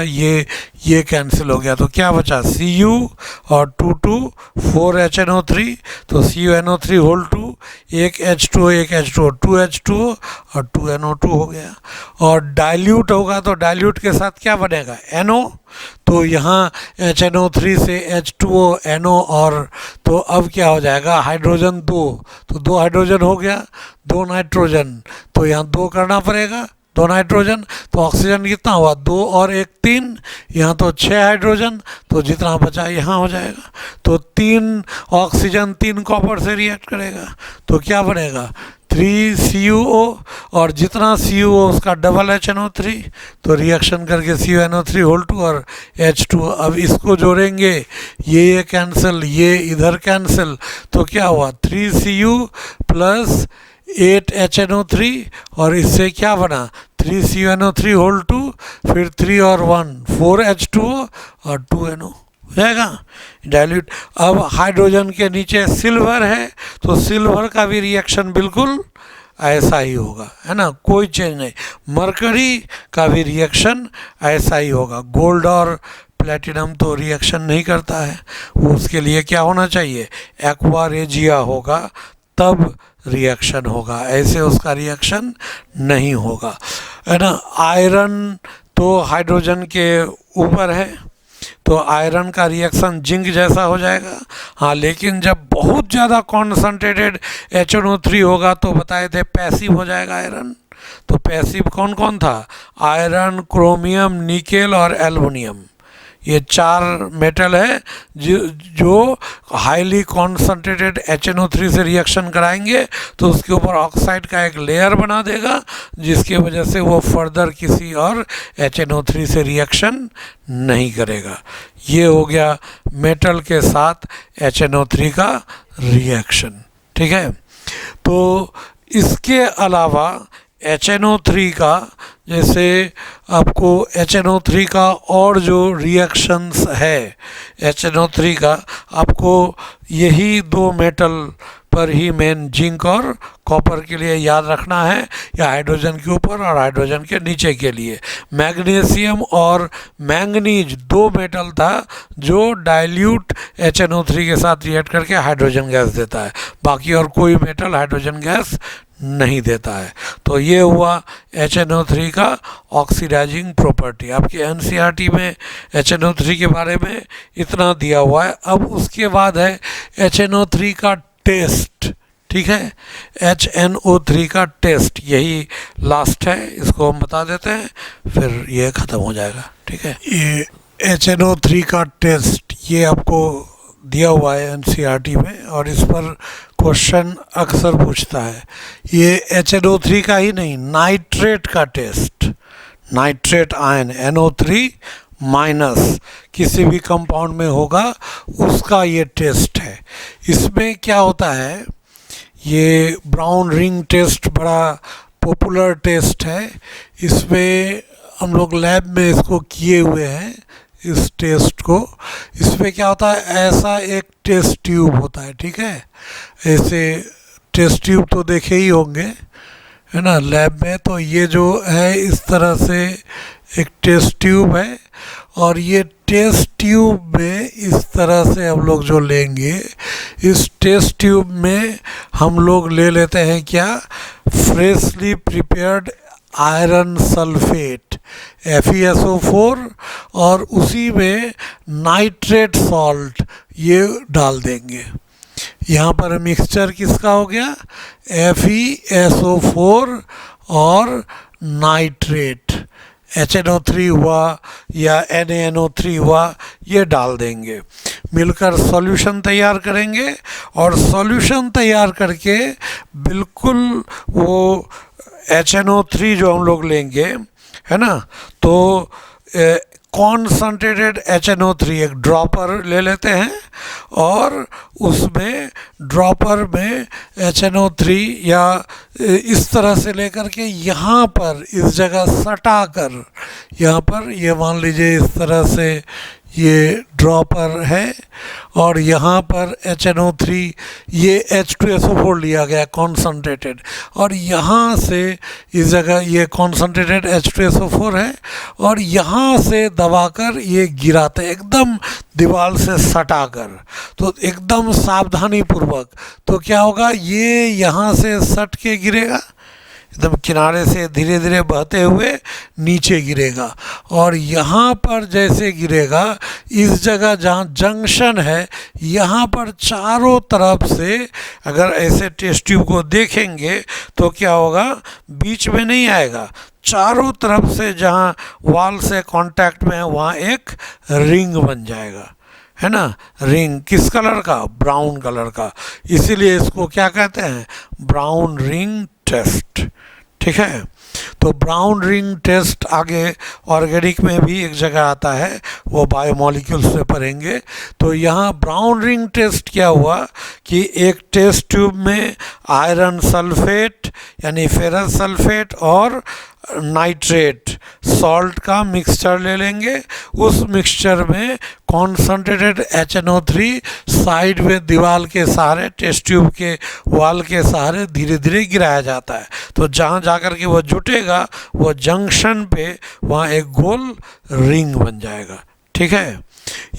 ये कैंसिल हो गया, तो क्या बचा Cu और 2 2 4 HNO3, तो CuNO3 होल 2, एक H2O एक H2O 2 H2O और 2 NO2 हो गया। और डाइल्यूट होगा तो डाइल्यूट के साथ क्या बनेगा, NO, तो यहाँ HNO3 से H2O NO, और तो अब क्या हो जाएगा, हाइड्रोजन 2, तो 2 हाइड्रोजन हो गया, 2 नाइट्रोजन, तो यहाँ 2 करना पड़ेगा, 2 नाइट्रोजन, तो ऑक्सीजन कितना हुआ, 2 और 1 3, यहाँ तो 6 हाइड्रोजन, तो जितना बचा यहाँ हो जाएगा, तो 3 ऑक्सीजन 3 कॉपर से रिएक्ट करेगा, तो क्या बनेगा 3 CuO, और जितना CuO उसका डबल HNO3, तो रिएक्शन करके CuNO3 होल 2 और H2O। अब इसको जोड़ेंगे, ये कैंसिल, ये इधर कैंसिल, तो क्या हुआ 3Cu प्लस 8 HNO3, और इससे क्या बना 3 CuNO3 होल 2, फिर 3 और 1 4 H2O और 2 NO हो जाएगा डाइल्यूट। अब हाइड्रोजन के नीचे सिल्वर है, तो सिल्वर का भी रिएक्शन बिल्कुल ऐसा ही होगा, है ना, कोई चेंज नहीं। मरकरी का भी रिएक्शन ऐसा ही होगा। गोल्ड और प्लेटिनम तो रिएक्शन नहीं करता है, वो उसके लिए क्या होना चाहिए, एक्वा रेजिया होगा, तब रिएक्शन होगा, ऐसे उसका रिएक्शन नहीं होगा, है ना। आयरन तो हाइड्रोजन के ऊपर है, तो आयरन का रिएक्शन जिंक जैसा हो जाएगा। हाँ, लेकिन जब बहुत ज़्यादा कॉन्सनट्रेटेड HNO3 होगा तो बताए थे पैसिव हो जाएगा आयरन। तो पैसिव कौन कौन था, आयरन, क्रोमियम, निकेल और एल्युमिनियम, ये 4 मेटल है जो हाईली कॉन्सनट्रेटेड HNO3 से रिएक्शन कराएंगे तो उसके ऊपर ऑक्साइड का एक लेयर बना देगा, जिसकी वजह से वो फर्दर किसी और HNO3 से रिएक्शन नहीं करेगा। ये हो गया मेटल के साथ HNO3 का रिएक्शन, ठीक है। तो इसके अलावा HNO3 का, जैसे आपको HNO3 का और जो रिएक्शंस है HNO3 का, आपको यही 2 मेटल पर ही मेन जिंक और कॉपर के लिए याद रखना है, या हाइड्रोजन के ऊपर और हाइड्रोजन के नीचे के लिए। मैग्नीशियम और मैंगनीज 2 मेटल था जो डाइल्यूट HNO3 के साथ रिएक्ट करके हाइड्रोजन गैस देता है, बाकी और कोई मेटल हाइड्रोजन गैस नहीं देता है। तो ये हुआ HNO3 का ऑक्सीडाइजिंग प्रॉपर्टी। आपके NCERT में HNO3 के बारे में इतना दिया हुआ है। अब उसके बाद है HNO3 का टेस्ट, ठीक है, HNO3 का टेस्ट, यही लास्ट है, इसको हम बता देते हैं फिर ये ख़त्म हो जाएगा, ठीक है। ये HNO3 का टेस्ट ये आपको दिया हुआ है NCERT में, और इस पर क्वेश्चन अक्सर पूछता है। ये HNO3 का ही नहीं, नाइट्रेट का test, nitrate ion NO3 minus किसी भी कंपाउंड में होगा उसका ये टेस्ट है। इसमें क्या होता है, ये ब्राउन रिंग टेस्ट बड़ा पॉपुलर टेस्ट है, इसमें हम लोग लैब में इसको किए हुए हैं इस टेस्ट को। इसमें क्या होता है, ऐसा एक टेस्ट ट्यूब होता है, ठीक है, ऐसे टेस्ट ट्यूब तो देखे ही होंगे, है ना, लैब में। तो ये जो है इस तरह से एक टेस्ट ट्यूब है, और ये टेस्ट ट्यूब में इस तरह से हम लोग जो लेंगे, इस टेस्ट ट्यूब में हम लोग ले लेते हैं क्या, freshly prepared iron sulphate FeSO4, और उसी में नाइट्रेट सॉल्ट ये डाल देंगे। यहाँ पर मिक्सचर किसका हो गया, FeSO4 और नाइट्रेट, HNO3 हुआ या NaNO3 हुआ, ये डाल देंगे, मिलकर सॉल्यूशन तैयार करेंगे। और सॉल्यूशन तैयार करके बिल्कुल वो HNO3 जो हम लोग लेंगे, है ना, तो कॉन्सनट्रेटेड HNO3 एक ड्रॉपर ले लेते हैं, और उसमें ड्रॉपर में HNO3 या इस तरह से लेकर के यहाँ पर इस जगह सटा कर, यहाँ पर ये मान लीजिए इस तरह से ये ड्रॉपर है, और यहाँ पर HNO3, ये H2SO4 लिया गया कॉन्सनट्रेटेड, और यहाँ से इस जगह ये कॉन्सनट्रेटेड H2SO4 है, और यहाँ से दबाकर ये गिराते हैं एकदम दीवार से सटाकर, तो एकदम सावधानी पूर्वक। तो क्या होगा, ये यहाँ से सट के गिरेगा, एकदम किनारे से धीरे धीरे बहते हुए नीचे गिरेगा, और यहाँ पर जैसे गिरेगा, इस जगह जहाँ जंक्शन है, यहाँ पर चारों तरफ से अगर ऐसे टेस्ट ट्यूब को देखेंगे तो क्या होगा, बीच में नहीं आएगा, चारों तरफ से जहाँ वॉल से कांटेक्ट में है वहाँ एक रिंग बन जाएगा, है ना। रिंग किस कलर का, ब्राउन कलर का, इसीलिए इसको क्या कहते हैं, ब्राउन रिंग टेस्ट। ठीक है, तो ब्राउन रिंग टेस्ट आगे ऑर्गेनिक में भी एक जगह आता है, वो बायोमोलिक्यूल्स में पढ़ेंगे। तो यहाँ ब्राउन रिंग टेस्ट क्या हुआ कि एक टेस्ट ट्यूब में आयरन सल्फेट यानी फेरस सल्फेट और नाइट्रेट सॉल्ट का मिक्सचर ले लेंगे, उस मिक्सचर में कॉन्सनट्रेटेड HNO3 साइड में दीवार के सहारे, टेस्ट ट्यूब के वॉल के सहारे धीरे धीरे गिराया जाता है। तो जहाँ जाकर के वो जुटेगा, वो जंक्शन पे वहाँ एक गोल रिंग बन जाएगा। ठीक है,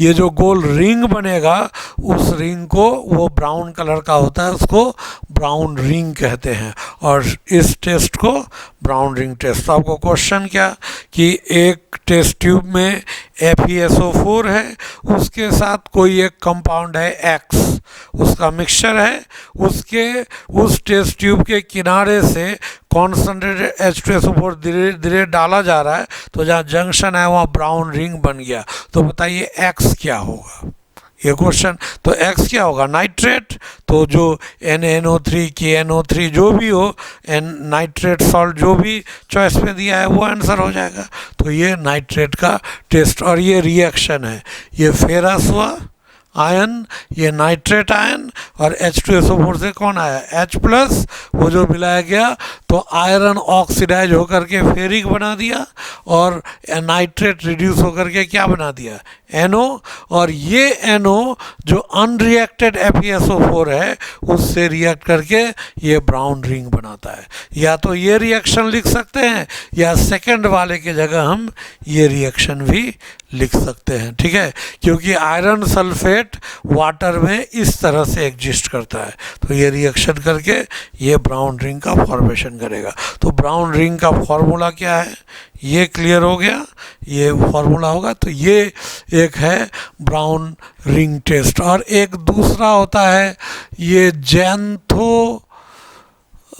ये जो गोल रिंग बनेगा, उस रिंग को, वो ब्राउन कलर का होता है, उसको ब्राउन रिंग कहते हैं, और इस टेस्ट को ब्राउन रिंग टेस्ट। तो आपको क्वेश्चन क्या कि एक टेस्ट ट्यूब में FeSO4 है, उसके साथ कोई एक कंपाउंड है X, उसका मिक्सचर है, उसके उस टेस्ट ट्यूब के किनारे से कॉन्सनट्रेटेड H2SO4 धीरे धीरे डाला जा रहा है, तो जहाँ जंक्शन है वहाँ ब्राउन रिंग बन गया। तो बताइए X क्या होगा, ये क्वेश्चन। तो X क्या होगा, नाइट्रेट। तो जो NaNO3 KNO3 जो भी हो, नाइट्रेट सॉल्ट जो भी चॉइस में दिया है वो आंसर हो जाएगा। तो ये नाइट्रेट का टेस्ट, और ये रिएक्शन है, ये फेरस हुआ आयन, ये नाइट्रेट आयन, और H2SO4 से कौन आया, H+, वो जो मिलाया गया तो आयरन ऑक्सीडाइज होकर के फेरिक बना दिया, और नाइट्रेट रिड्यूस होकर के क्या बना दिया, NO, और ये NO जो अनरिएक्टेड FeSO4 है उससे रिएक्ट करके ये ब्राउन रिंग बनाता है। या तो ये रिएक्शन लिख सकते हैं, या सेकंड वाले के जगह हम ये रिएक्शन भी लिख सकते हैं। ठीक है, क्योंकि आयरन सल्फेट वाटर में इस तरह से एग्जिस्ट करता है, तो ये रिएक्शन करके ये ब्राउन रिंग का फॉर्मेशन करेगा। तो ब्राउन रिंग का फॉर्मूला क्या है, ये क्लियर हो गया, ये फॉर्मूला होगा। तो ये एक है ब्राउन रिंग टेस्ट, और एक दूसरा होता है ये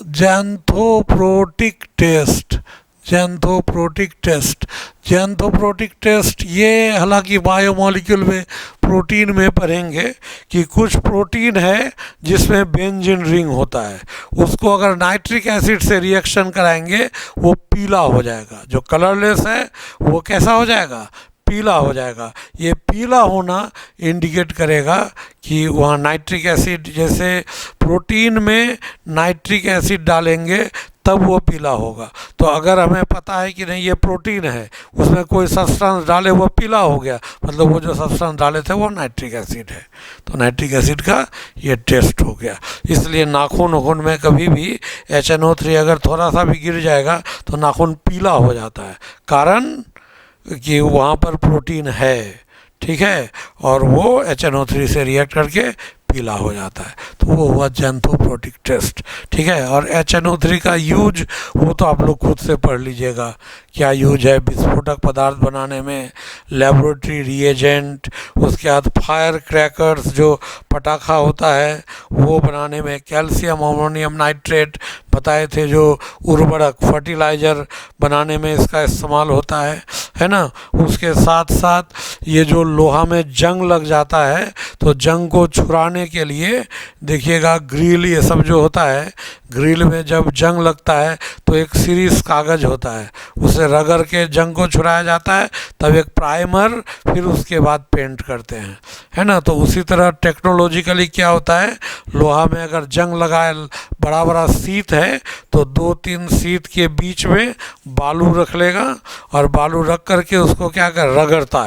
ज़ैंथोप्रोटिक टेस्ट। ज़ैंथोप्रोटिक टेस्ट, ज़ैंथोप्रोटिक टेस्ट ये हालांकि बायोमोलिक्यूल में प्रोटीन में पढ़ेंगे कि कुछ प्रोटीन है जिसमें बेंजीन रिंग होता है, उसको अगर नाइट्रिक एसिड से रिएक्शन कराएंगे वो पीला हो जाएगा, जो कलरलेस है वो कैसा हो जाएगा, पीला हो जाएगा। ये पीला होना इंडिकेट करेगा कि वहाँ नाइट्रिक एसिड, जैसे प्रोटीन में नाइट्रिक एसिड डालेंगे तब वो पीला होगा। तो अगर हमें पता है कि नहीं ये प्रोटीन है, उसमें कोई सब्सटेंस डाले वो पीला हो गया, मतलब वो जो सब्सटेंस डाले थे वो नाइट्रिक एसिड है, तो नाइट्रिक एसिड का ये टेस्ट हो गया। इसलिए नाखून में कभी भी HNO3 अगर थोड़ा सा भी गिर जाएगा तो नाखून पीला हो जाता है, कारण कि वहाँ पर प्रोटीन है। ठीक है, और वो HNO3 से रिएक्ट करके पीला हो जाता है, तो वो हुआ ज़ैंथोप्रोटिक टेस्ट। ठीक है, और HNO3 का यूज वो तो आप लोग खुद से पढ़ लीजिएगा, क्या यूज है विस्फोटक पदार्थ बनाने में, लेबोरेटरी रिएजेंट, उसके बाद फायर क्रैकर्स जो पटाखा होता है वो बनाने में, कैल्शियम अमोनियम नाइट्रेट बताए थे जो उर्वरक फर्टिलाइज़र बनाने में इसका इस्तेमाल होता है ना। उसके साथ साथ ये जो लोहा में जंग लग जाता है तो जंग को छुड़ाने के लिए देखिएगा ग्रिल, ये सब जो होता है, ग्रिल में जब जंग लगता है तो एक सीरीज कागज़ होता है, उसे रगड़ के जंग को छुड़ाया जाता है, तब एक प्राइमर, फिर उसके बाद पेंट करते हैं, है ना। तो उसी तरह टेक्नोलॉजिकली क्या होता है, लोहा में अगर जंग लगाए, बड़ा बड़ा शीत है तो 2-3 शीत के बीच में बालू रख लेगा, और बालू रख करके उसको क्या कर रगड़ता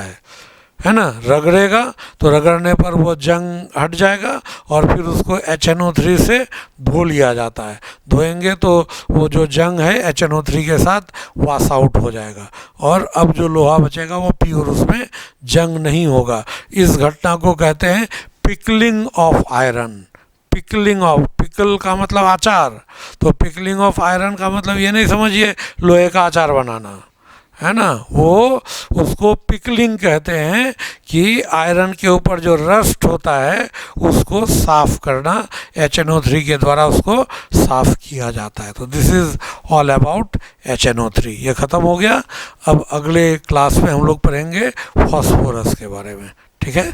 है ना, रगड़ेगा तो रगड़ने पर वो जंग हट जाएगा और फिर उसको HNO3 से धो लिया जाता है। धोएंगे तो वो जो जंग है HNO3 के साथ वॉश आउट हो जाएगा और अब जो लोहा बचेगा वो प्योर, उसमें जंग नहीं होगा। इस घटना को कहते हैं pickling of iron. Pickling of, pickle का मतलब अचार, तो पिकलिंग ऑफ आयरन का मतलब ये नहीं समझिए लोहे का अचार बनाना, है ना, वो उसको पिकलिंग कहते हैं कि आयरन के ऊपर जो रस्ट होता है उसको साफ करना, HNO3 के द्वारा उसको साफ किया जाता है। तो this is all about HNO3। ये ख़त्म हो गया। अब अगले क्लास में हम लोग पढ़ेंगे फॉस्फोरस के बारे में, ठीक है।